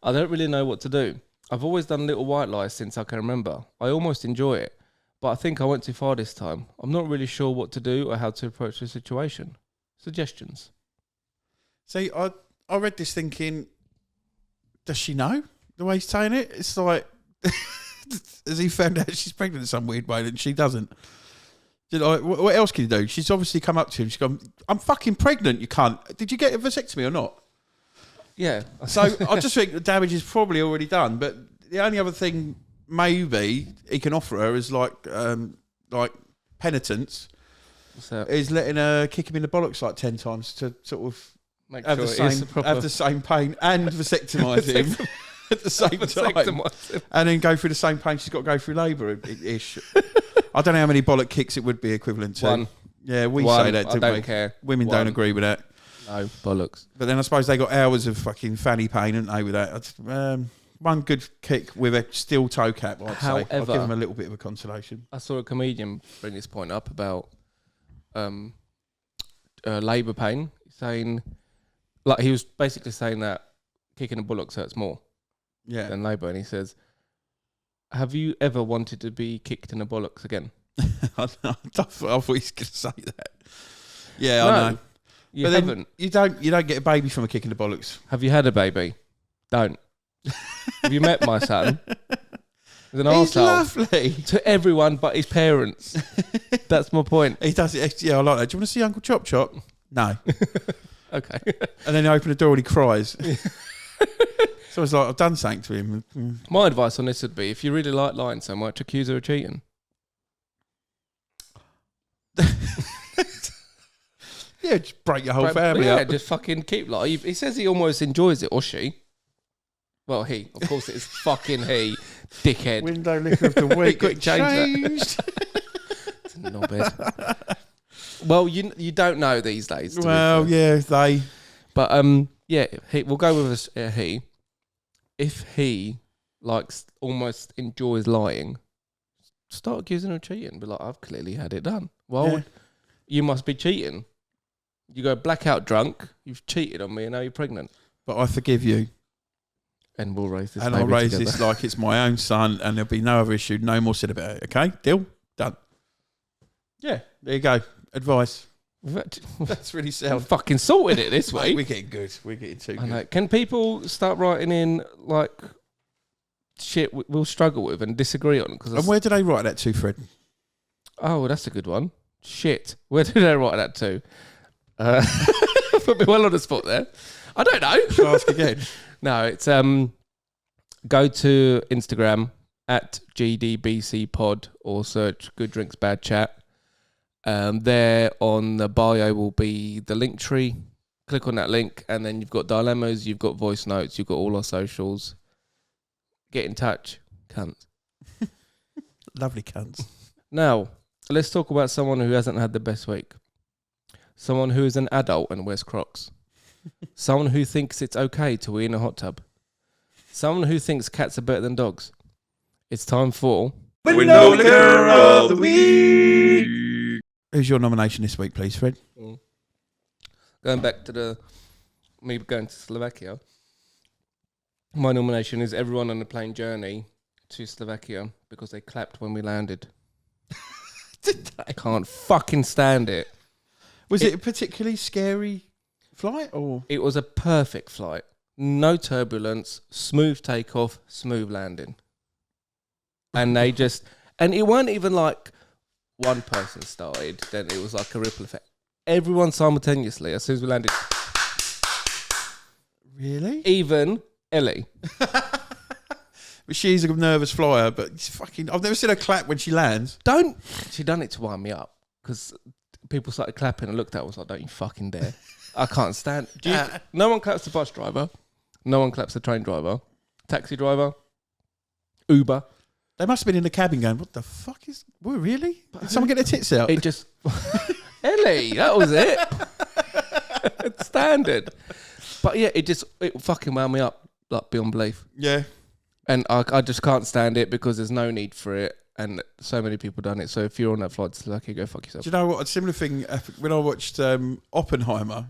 I don't really know what to do. I've always done little white lies since I can remember. I almost enjoy it, but I think I went too far this time. I'm not really sure what to do or how to approach the situation. Suggestions? See, I read this thinking, does she know the way he's saying it? It's like, has he found out she's pregnant in some weird way and she doesn't? You know, what else can you do? She's obviously come up to him. She's gone, I'm fucking pregnant, you cunt. Did you get a vasectomy or not? Yeah. So I just think the damage is probably already done. But the only other thing maybe he can offer her is like penitence. So is letting her kick him in the bollocks like 10 times to sort of make have, sure the it same, is proper. have the same pain and vasectomise him at the same time. And then go through the same pain she's got to go through labour-ish. I don't know how many bollock kicks it would be equivalent to. One. Yeah, we One. say that, I don't don't we? care. Women don't agree with that. No, bollocks. But then I suppose they got hours of fucking fanny pain, haven't they, with that? One good kick with a steel toe cap, I'd say. I'll give them a little bit of a consolation. I saw a comedian bring this point up about labour pain, saying, like, he was basically saying that kicking the bullocks hurts more than labour. And he says, have you ever wanted to be kicked in the bollocks again? I thought he was going to say that. Yeah, No, I know. You But haven't. then you don't get a baby from a kick in the bollocks. Have you had a baby? Don't. Have you met my son? He's an He's arsehole. lovely. To everyone but his parents. That's my point. He does it. Yeah, I like that. Do you want to see Uncle Chop Chop? No. Okay. And then you open the door and he cries. So it's like, I've done something to him. My advice on this would be, if you really like lying so much, accuse her of cheating. Yeah, just break your whole But family yeah, up. just fucking keep like. He says he almost enjoys it, or she. Well, he. Of course, it's fucking he, dickhead. Window liquor of the week. Quick, change changed. It's a knobhead. Well, you don't know these days. to be Well, fair. yeah, they. But yeah, we'll go with he. If he almost enjoys lying, start accusing her of cheating. Be like, I've clearly had it done. Well, you must be cheating. You go blackout drunk. You've cheated on me, and now you're pregnant. But I forgive you. And we'll raise this. And baby I'll raise together. this like it's my own son, and there'll be no other issue, no more said about it. Okay? Deal? Done. Yeah, there you go. Advice. That's really I'm sound. fucking sorted it this Mate, week. we're getting good. We're getting too I good. know. Can people start writing in like shit we'll struggle with and disagree on? And where did they write that to, Fred? Oh, that's a good one. Shit. Where did I write that to? Put me well on the spot there. I don't know. Shall I ask again? No, it's go to Instagram at GDBC pod or search Good Drinks Bad Chat. There on the bio will be the link tree. Click on that link and then you've got dilemmas, you've got voice notes, you've got all our socials. Get in touch, cunts. Lovely cunts. Now, let's talk about someone who hasn't had the best week. Someone who is an adult and wears Crocs. Someone who thinks it's okay to wee in a hot tub. Someone who thinks cats are better than dogs. It's time for... Window liquor of the week. Who's your nomination this week, please, Fred? Going back to me going to Slovakia. My nomination is everyone on the plane journey to Slovakia because they clapped when we landed. I can't fucking stand it. Was it a particularly scary flight, or It was a perfect flight. No turbulence, smooth takeoff, smooth landing. And they just... And it wasn't even like one person started, then it was like a ripple effect. Everyone simultaneously, as soon as we landed. really? Even Ellie. She's a nervous flyer, but it's fucking. I've never seen her clap when she lands. She done it to wind me up because people started clapping and looked at her. I was like, don't you fucking dare. I can't stand. No one claps the bus driver. No one claps the train driver. Taxi driver. Uber. They must have been in the cabin going, what the fuck is... What, really? Did someone get their tits out? It just... Ellie, that was it. It's standard. But yeah, it fucking wound me up like beyond belief. Yeah. And I just can't stand it because there's no need for it. And so many people done it. So if you're on that flight to Slovakia, go fuck yourself. Do you know what? A similar thing happened when I watched Oppenheimer.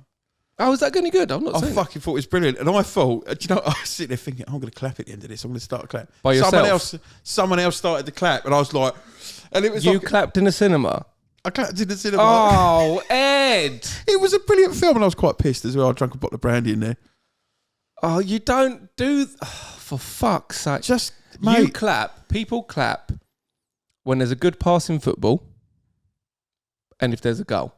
Oh, is that going to be good? I'm not I saying fucking thought it was brilliant. And I thought, do you know, I was sitting there thinking, I'm going to clap at the end of this. I'm going to start a clap. By yourself? Someone else started to clap. And I was like... And it was You like, clapped in the cinema? I clapped in the cinema. Oh, Ed! It was a brilliant film, and I was quite pissed as well. I drank a bottle of brandy in there. Oh, you don't do... for fuck's sake. Just, You mate. people clap when there's a good pass in football and if there's a goal.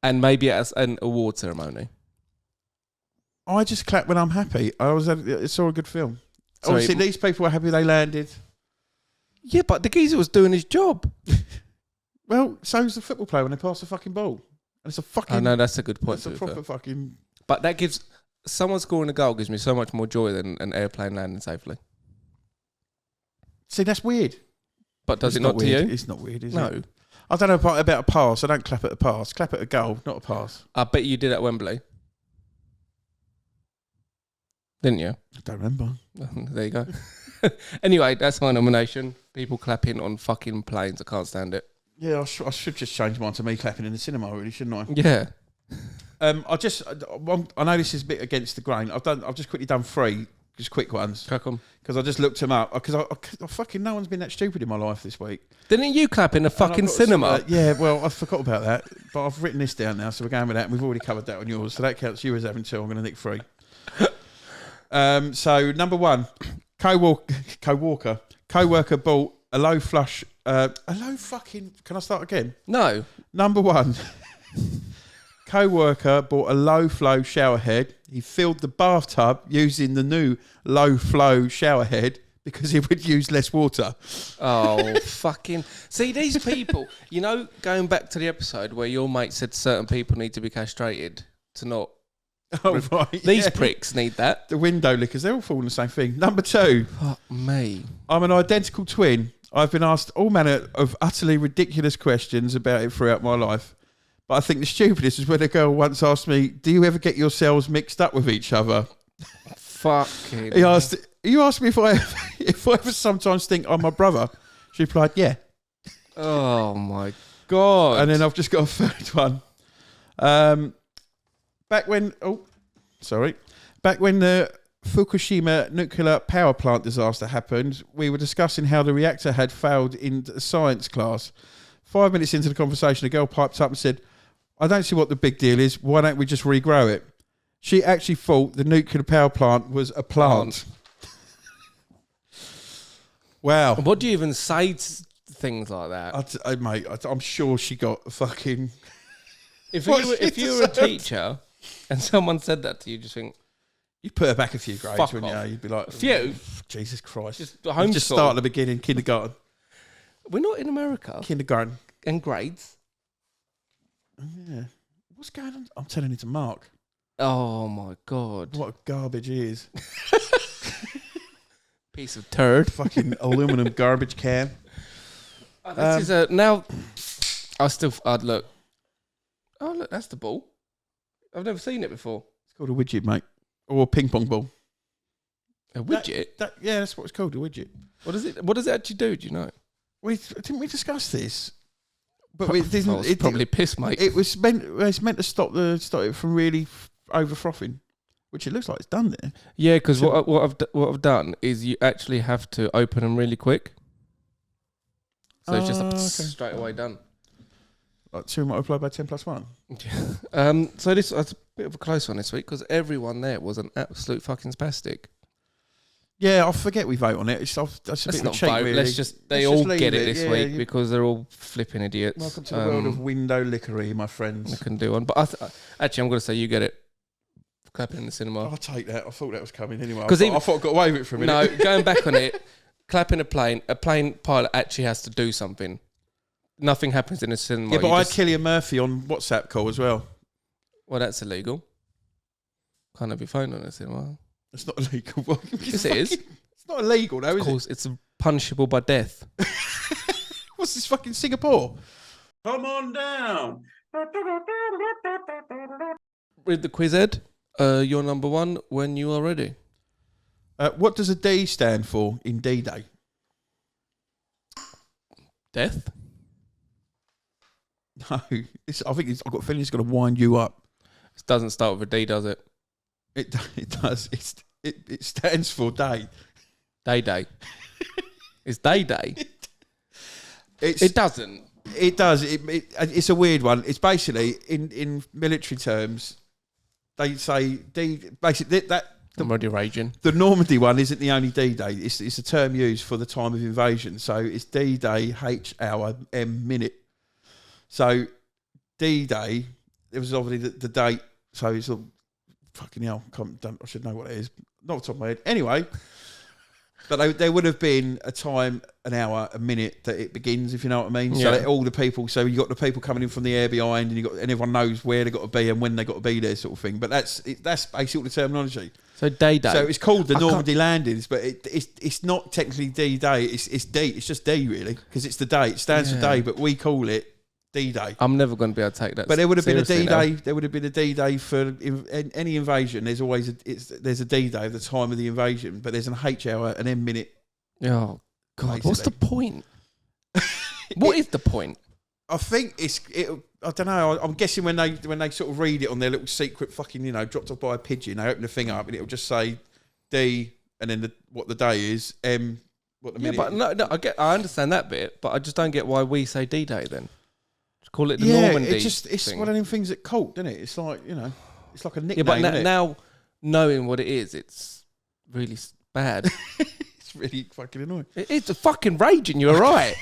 And maybe at an award ceremony. I just clap when I'm happy. I saw a good film. Sorry. Obviously, these people were happy they landed. Yeah, but the geezer was doing his job. Well, so's the football player when they pass the fucking ball. And it's a fucking... I know, that's a good point. It's a proper fucking... But that gives... Someone scoring a goal gives me so much more joy than an airplane landing safely. See, that's weird. But does It's it not to weird. you? It's not weird, is it? No. I don't know about a pass. I don't clap at a pass. Clap at a goal, not a pass. I bet you did at Wembley. Didn't you? I don't remember. There you go. Anyway, that's my nomination. People clapping on fucking planes. I can't stand it. Yeah, I should just change mine to me clapping in the cinema, really, shouldn't I? Yeah. I know this is a bit against the grain. I've just quickly done 3, just quick ones, Crack on. because I just looked them up. Because I fucking no one's been that stupid in my life this week. Didn't you clap in the And I've fucking got cinema? yeah, well, I forgot about that, but I've written this down now, so we're going with that. And we've already covered that on yours, so that counts you as having 2. I'm going to nick 3. So number 1, co-worker bought a low flush. Can I start again? No. Number 1. Co-worker bought a low-flow shower head. He filled the bathtub using the new low-flow shower head because it would use less water. Oh, fucking... See, these people... You know, going back to the episode where your mate said certain people need to be castrated to not... Oh, right. These yeah. pricks need that. The window lickers, they're all falling the same thing. Number 2. Fuck me. I'm an identical twin. I've been asked all manner of utterly ridiculous questions about it throughout my life. But I think the stupidest is when a girl once asked me, do you ever get yourselves mixed up with each other? Fucking... You asked me if I ever sometimes think I'm my brother. She replied, yeah. Oh, my God. And then I've just got a third one. Back when the Fukushima nuclear power plant disaster happened, we were discussing how the reactor had failed in a science class. 5 minutes into the conversation, a girl piped up and said, I don't see what the big deal is. Why don't we just regrow it? She actually thought the nuclear power plant was a plant. Wow. What do you even say to things like that? I'm sure she got fucking... If What you were a teacher and someone said that to you, just think... You'd put her back a few grades, Fuck wouldn't you? off. You'd be like... A few? Jesus Christ. Just homeschool. Just start at the beginning, kindergarten. We're not in America. Kindergarten. And grades. Yeah. What's going on? I'm telling it to Mark. Oh, my God. What garbage he is. Piece of turd. Fucking aluminum garbage can. Oh, this is a... Now, I'd look. Oh, look, that's the ball. I've never seen it before. It's called a widget, mate. Or a ping pong ball. A widget? Yeah, that's what it's called, a widget. What does it actually do? Do you know? Didn't we discuss this? But It's probably piss, mate. It's meant to stop it from really over frothing, which it looks like it's done there. Yeah, because what I've done is you actually have to open them really quick. So it's just Okay. straight away done. Like 2 multiplied by 10 plus 1. So this was a bit of a close one this week because everyone there was an absolute fucking spastic. Yeah, I forget we vote on it. That's a Let's bit of a not cheat, vote. really. Let's just Let's all just leave get it it. this Yeah, week because they're all flipping idiots. Welcome to the world of window lickery, my friends. I can do one, but actually I'm going to say you get it. Clapping in the cinema. I'll take that. I thought that was coming anyway. I 'Cause thought I got away with it for a minute. No, going back on it, clapping a plane pilot actually has to do something. Nothing happens in a cinema. Yeah, but I had Killian Murphy on WhatsApp call as well. Well, that's illegal. Can't have your phone on a cinema. It's not illegal. Yes, it is. It's not illegal, though, Of is course, it's punishable by death. it? What's this, fucking Singapore? Come on down. Read the quiz, Ed. You're number 1 when you are ready. What does a D stand for in D-Day? Death? No, I've got a feeling it's going to wind you up. It doesn't start with a D, does it? It does. It stands for day. Day. It's day. It doesn't. It does. It's a weird one. It's basically in military terms. They say D. Basically, I'm already raging. the Normandy one isn't the only D-Day. It's a term used for the time of invasion. So it's D-Day, H hour, M minute. So D-Day. It was obviously the date. So it's all fucking hell. I should know what it is. Not off the top of my head. Anyway, But there would have been a time, an hour, a minute that it begins, if you know what I mean. Yeah. So that all the people, so you got the people coming in from the air behind, and and everyone knows where they got to be and when they got to be there, sort of thing. But that's basically the terminology. So D-Day. So it's called the Normandy landings, but it's not technically D-Day. It's D. It's just D really, because it's the day. It stands for day, but we call it D-Day. I'm never going to be able to take that. But there would have been a seriously D-Day. now. There would have been a D-Day for any invasion. There's always there's a D-Day at the time of the invasion, but there's an H hour, an M minute. Oh God! Basically. What's the point? What is the point? I think I don't know. I'm guessing when they sort of read it on their little secret fucking, dropped off by a pigeon, they open the thing up and it'll just say D and then what the day is, M what the minute. But no, I understand that bit, but I just don't get why we say D-Day then. Just call it the Normandy. It's thing. one of them things that cult, isn't it? It's like it's like a nickname. Yeah, but isn't it? now knowing what it is, it's really bad. It's really fucking annoying. It's a fucking raging. You're right.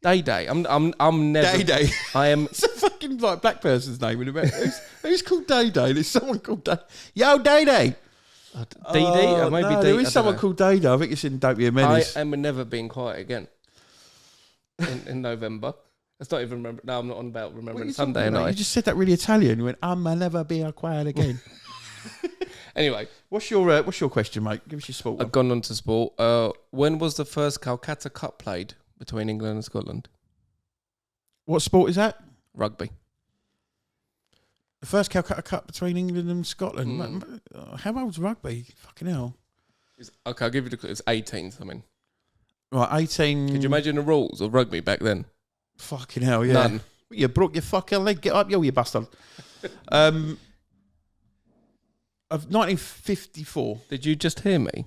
Day. I'm never. Day. I am. It's a fucking like black person's name in America. Who's called Day? There's someone called Day. Yo, Day. DD or maybe no, D. there I is don't someone know. called Day. I think it's in Don't Be a I Menace. am never being quiet again. In November. Let's not even remember. No, I'm not on about What are remembering you Sunday talking about? night. You just said that really Italian. You went, "I'll never be quiet again." Anyway, What's your question, mate? Give us your sport one. I've gone on to sport. When was the first Calcutta Cup played between England and Scotland? What sport is that? Rugby. The first Calcutta Cup between England and Scotland. How old's rugby? Fucking hell. Okay, I'll give you the clue. It's 18 something. Right, 18. Could you imagine the rules of rugby back then? Fucking hell, yeah. None. You broke your fucking leg. Get up, you bastard. Of 1954. Did you just hear me?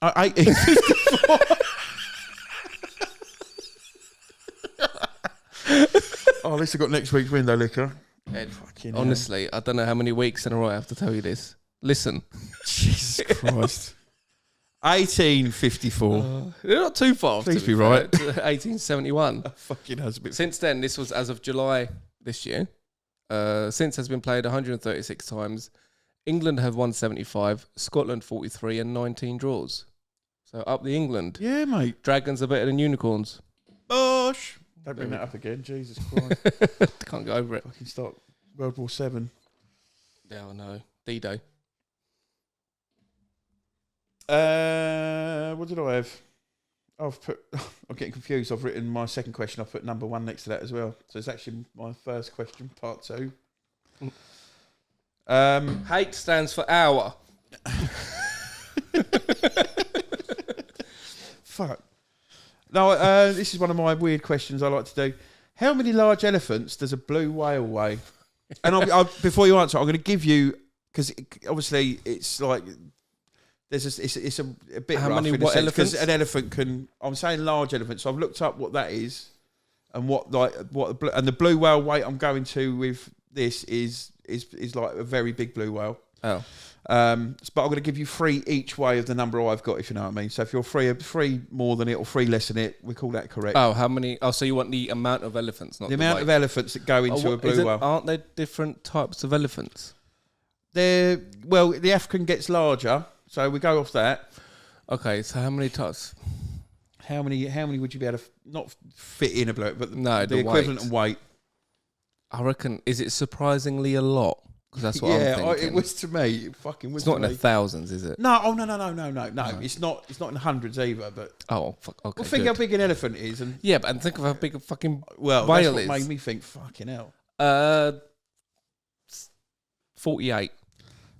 1854. Oh, at least I got next week's window liquor. Ed, Fucking hell. honestly, I don't know how many weeks in a row I have to tell you this. Listen. Jesus Christ. 1854. You're not too far off. Please to be fair. right. 1871. Fucking has a bit. Since then, this was as of July this year. Since has been played 136 times. England have won 75, Scotland 43, and 19 draws. So up the England. Yeah, mate. Dragons are better than unicorns. Bosh. Don't bring that up again. Jesus Christ. Can't get over it. Fucking start World War 7. Yeah, I know. D-Day. What did I have? I've put. I'm getting confused. I've written my second question. I've put number 1 next to that as well. So it's actually my first question, part 2. Hate stands for hour. Fuck. No, this is one of my weird questions I like to do. How many large elephants does a blue whale weigh? And before you answer, I'm going to give you, because obviously it's like it's a bit How rough many in a what sense, elephants? 'cause an elephant can. I'm saying large elephant, so I've looked up what that is, and the blue whale weight I'm going to with this is like a very big blue whale. Oh. But I'm going to give you 3 each way of the number I've got, if you know what I mean. So if you're 3 more than it or 3 less than it, we call that correct. Oh, how many? Oh, so you want the amount of elephants, not the amount weight. of elephants that go into a blue whale. Aren't there different types of elephants? The African gets larger, so we go off that. Okay, so how many types? How many would you be able to not fit in a blue, but No, the the equivalent weight. of weight? I reckon, is it surprisingly a lot? Because that's what I'm thinking. it was to me. It fucking was. It's not to in me. the thousands, is it? No, no. It's not in the hundreds either. But Oh, fuck. Okay, think how good. big an elephant is, and Yeah, but and think of how big a fucking well, whale that's what is. made me think. Fucking hell. 48.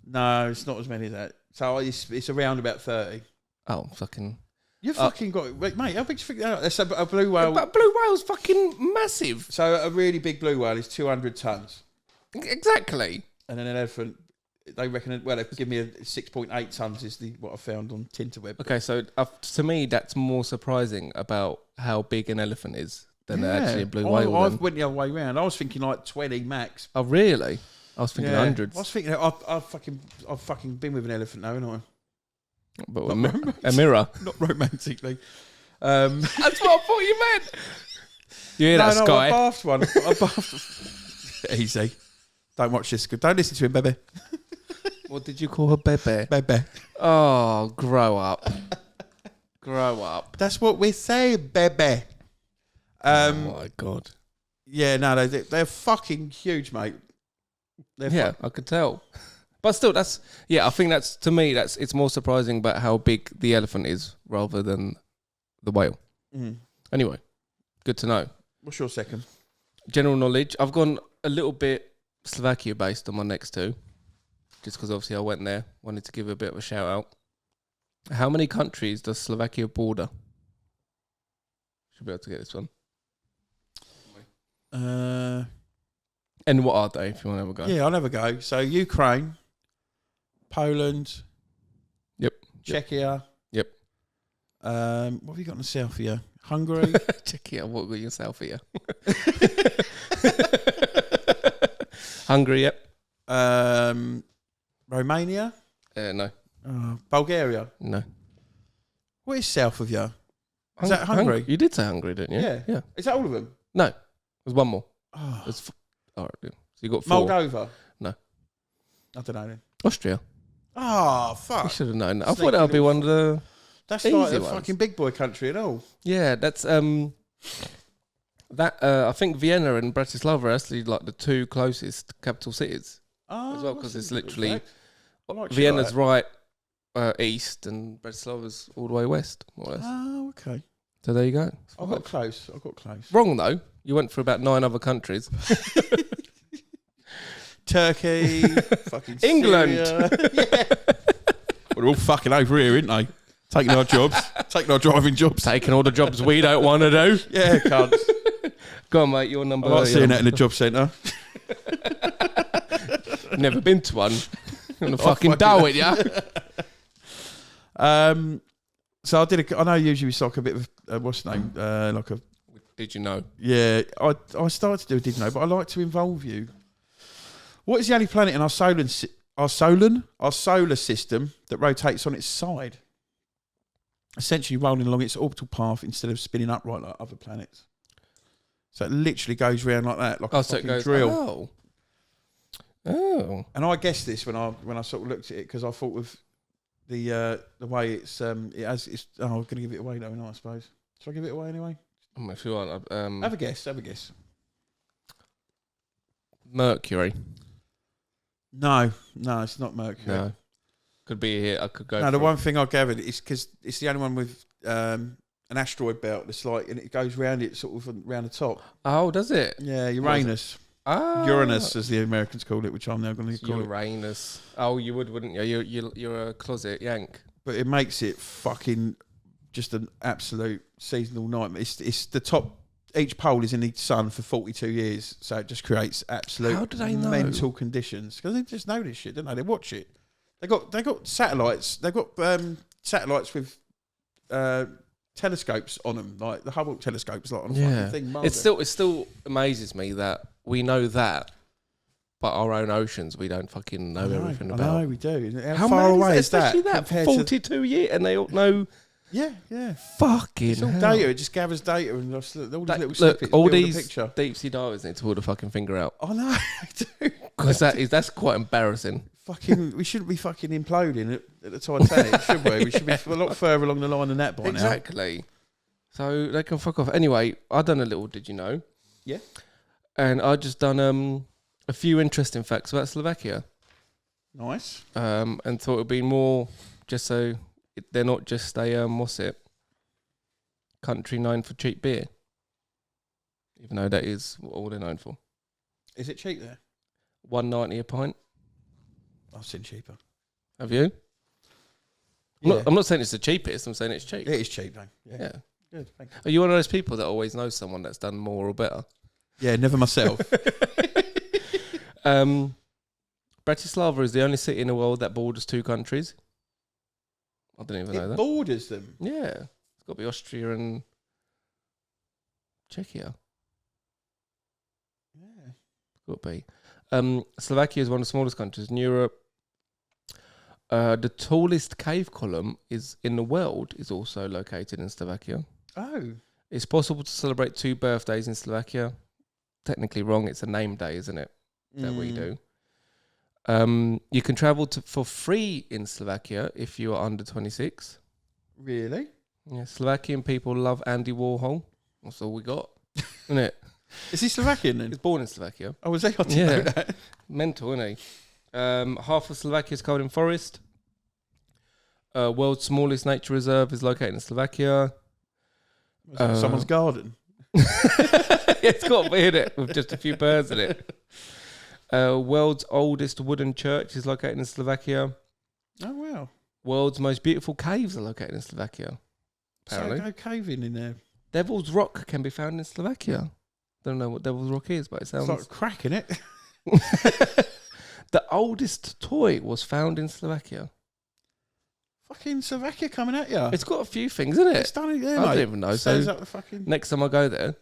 No, it's not as many as that. So it's around about 30. Oh, fucking. You fucking got mate. How big do you think that? That's a blue whale. But blue whale's fucking massive. So a really big blue whale is 200 tons, Exactly. and then an elephant, they reckon. Well, they've given me a 6.8 tons is what I found on Tinterweb. Okay, so to me, that's more surprising about how big an elephant is than actually a blue whale. I then. went the other way round. I was thinking like 20 max. Oh, really? I was thinking hundreds. I was thinking I've fucking been with an elephant now, haven't I? But a mirror. Not romantically. That's what I thought you meant. You hear that, Sky? I bathed one. Easy. Don't watch this. Don't listen to him, baby. What did you call her, Bebe? Bebe. Oh, grow up. Grow up. That's what we say, Bebe. Oh my God. Yeah, no, they're fucking huge, mate. Yeah, I could tell. But still, I think that's, to me, it's more surprising about how big the elephant is rather than the whale. Mm. Anyway, good to know. What's your second? General knowledge. I've gone a little bit Slovakia based on my next two, just because obviously I went there. Wanted to give a bit of a shout out. How many countries does Slovakia border? Should be able to get this one. And what are they, if you want to have a go? Yeah, I'll have a go. So Ukraine, Poland. Yep. Czechia. Yep. What have you got in the south here? Hungary. Czechia, what got yourself here? Hungary, yep. Romania. No. Bulgaria. No. What is south of you? Is that Hungary? You did say Hungary, didn't you? Yeah. Yeah. Is that all of them? No. There's one more. Oh. All right. Yeah. So you got four. Moldova. No. I don't know then. Austria. Oh, You fuck. should have known. I Sneaky thought that would be little one of the... That's easy like a ones. fucking big boy country and all. Yeah, that's... I think Vienna and Bratislava are actually like the two closest capital cities as well, because it's literally... Vienna's right east and Bratislava's all the way west, more or less. Oh, okay. So there you go. I got close. Wrong, though. You went for about 9 other countries. Turkey, fucking England. Syria. Yeah. We're all fucking over here, aren't they? Taking our jobs, taking our driving jobs. Taking all the jobs we don't want to do. Yeah, cunts. Go on, mate. Your number. I like seeing that in the job centre. Never been to one. I'm gonna fucking do it, yeah. So I did. I know usually it's like a bit of what's the name? Like a. Did you know? Yeah, I started to do a did know, but I like to involve you. What is the only planet in our solar system that rotates on its side? Essentially rolling along its orbital path instead of spinning upright like other planets. So it literally goes round like that, like a So it fucking goes. drill. Oh. And I guessed this when I sort of looked at it because I thought of the way it's it has. It's, I'm going to give it away, don't I suppose. Should I give it away anyway? If you want, Have a guess. Mercury. No, it's not Mercury. No. Could be here. I could go. No, the one thing I gathered is because it's the only one with an asteroid belt that's like, and it goes round it sort of round the top. Oh, does it? Yeah, Uranus. Ah. Uranus, as the Americans call it, which I'm now going to call it. Uranus. Oh, you would, wouldn't you? You're a closet yank. But it makes it fucking just an absolute seasonal nightmare. It's the top. Each pole is in the sun for 42 years, so it just creates absolute How do they know? mental conditions. Because they just know this shit, don't they? They watch it. They got satellites. They've got satellites with telescopes on them, like the Hubble telescopes, like on a fucking thing. It still amazes me that we know that, but our own oceans we don't fucking know everything about. I know we do. How far away is that? Especially that 42 years, and they all know. Yeah. Fucking It's all hell. data. It just gathers data and all these little snippets. Look, all build a these picture. deep sea divers need to pull the fucking finger out, I know. They do. because that's quite embarrassing. We shouldn't be fucking imploding at the Titanic, should we? We should be a lot further along the line than that by now. Exactly. So they can fuck off. Anyway, I done a little. Did you know? Yeah. And I just done a few interesting facts about Slovakia. Nice. And thought it'd be more just so they're not just a what's it? Country known for cheap beer. Even though that is all they're known for. Is it cheap there? $1.90 a pint. I've seen cheaper. Have you? Yeah. I'm not saying it's the cheapest. I'm saying it's cheap. It is cheap though. Yeah. Good. Thank you. Are you one of those people that always knows someone that's done more or better? Yeah, never myself. Bratislava is the only city in the world that borders 2 countries. I didn't even know It that. borders them. Yeah. It's got to be Austria and Czechia. Yeah. Got to be. Slovakia is one of the smallest countries in Europe. The tallest cave column in the world is also located in Slovakia. Oh. It's possible to celebrate 2 birthdays in Slovakia. Technically wrong. It's a name day, isn't it? Is that what you do? You can travel for free in Slovakia if you are under 26. Really? Yeah, Slovakian people love Andy Warhol. That's all we got, isn't it? Is he Slovakian then? He's born in Slovakia. Oh, was he? I didn't know that. Mental, isn't he? Half of Slovakia is covered in forest. World's smallest nature reserve is located in Slovakia. Someone's garden. It's got to be in it with just a few birds in it. World's oldest wooden church is located in Slovakia. Oh, wow. World's most beautiful caves are located in Slovakia. Apparently. So go caving in there. Devil's Rock can be found in Slovakia. Don't know what Devil's Rock is, but it sounds... It's like cracking it. The oldest toy was found in Slovakia. Fucking Slovakia coming at you. It's got a few things, isn't it? It's done it there, I mate. don't even know. Stands So up the fucking... next time I go there,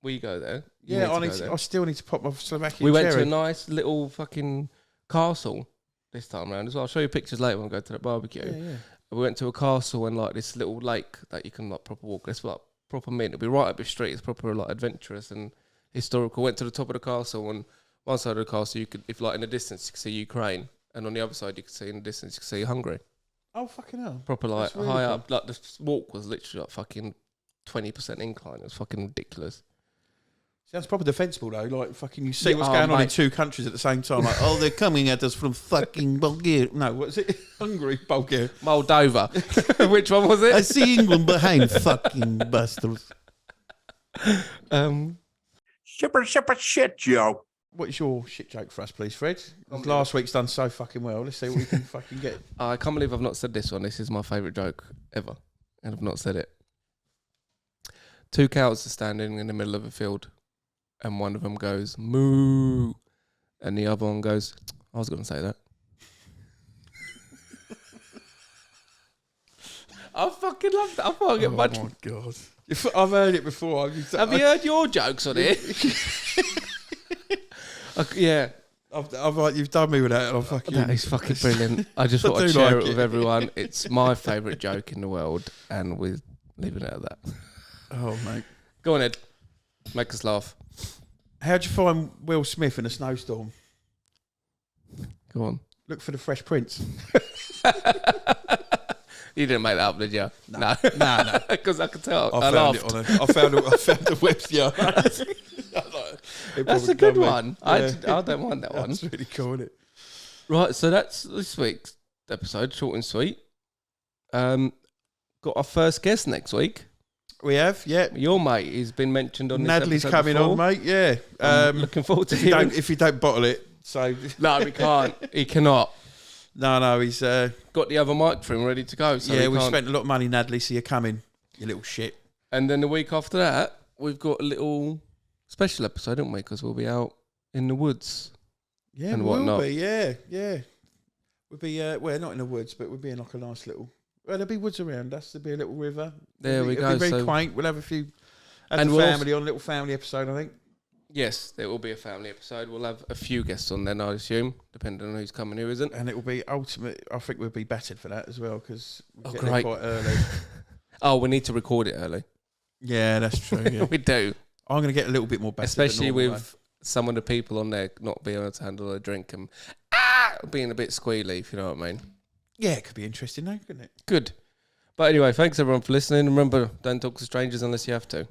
we go there. You Yeah, need to go there. I still need to pop my Slovakian We went to cherry. a nice little fucking castle this time around as well. I'll show you pictures later when we go to the barbecue. Yeah. We went to a castle and like this little lake that you can like proper walk. It's like proper mint. It'll be right up your street. It's proper like adventurous and historical. Went to the top of the castle and one side of the castle you could, if like in the distance you could see Ukraine, and on the other side you could see in the distance you could see Hungary. Oh, fucking hell. Proper like That's really high cool. up. Like the walk was literally like fucking 20% incline. It was fucking ridiculous. Sounds proper defensible though. Like fucking, you see Yeah, what's oh, going on in mate. two countries at the same time. Like, oh, they're coming at us from fucking Bulgaria. No, what's it? Hungary, Bulgaria. Moldova. Which one was it? I see England behind fucking bastards. Super shit joke. What's your shit joke for us, please, Fred? Last week's done so fucking well. Let's see what we can fucking get. I can't believe I've not said this one. This is my favourite joke ever, and I've not said it. Two cows are standing in the middle of a field, and one of them goes, moo, and the other one goes, I was going to say that. I fucking love that. I can't get much. Oh, my God. I've heard it before. Have you heard your jokes on it? Yeah. I've like, you've done me with that. And I'm fucking... That is fucking brilliant. I just thought I I'd do share like it with it. everyone. It's my favourite joke in the world, and we're leaving it at that. Oh, mate. Go on, Ed. Make us laugh. How'd you find Will Smith in a snowstorm? Go on. Look for the Fresh Prince. You didn't make that up, did you? No. No. Because I could tell. I found it on I found the website. That's a good one. I don't mind that one. That's really cool, isn't it? Right, so that's this week's episode, short and sweet. Got our first guest next week. We have, yeah. Your mate has been mentioned on this Nadley's episode coming before. on, mate. Yeah. I'm looking forward to if you hearing. don't, if you don't bottle it, so No, we can't. He cannot. no, he's Got the other mic for him ready to go. So yeah. he We can't. spent a lot of money, Nadley. So you're coming, you little shit. And then the week after that, we've got a little special episode, don't we? Because we'll be out in the woods. Yeah, And we will whatnot. be. Yeah. We'll be well, not in the woods, but we'll be in like a nice little. Well, there'll be woods around us. There'll be a little river. There we It'll go. be very So quaint. We'll have a few. And And the we'll family on a little family episode, I think. yes, there will be a family episode. We'll have a few guests on then, I assume, depending on who's coming, who isn't. And it will be ultimate. I think we'll be battered for that as well because we Oh, get there great. quite early. Oh, we need to record it early. Yeah, that's true. Yeah. We do, I'm going to get a little bit more battered, than especially normal, with some of the people on there not being able to handle a drink and being a bit squealy, if you know what I mean. though. Yeah, it could be interesting, though, couldn't it? Good. But anyway, thanks everyone for listening. Remember, don't talk to strangers unless you have to.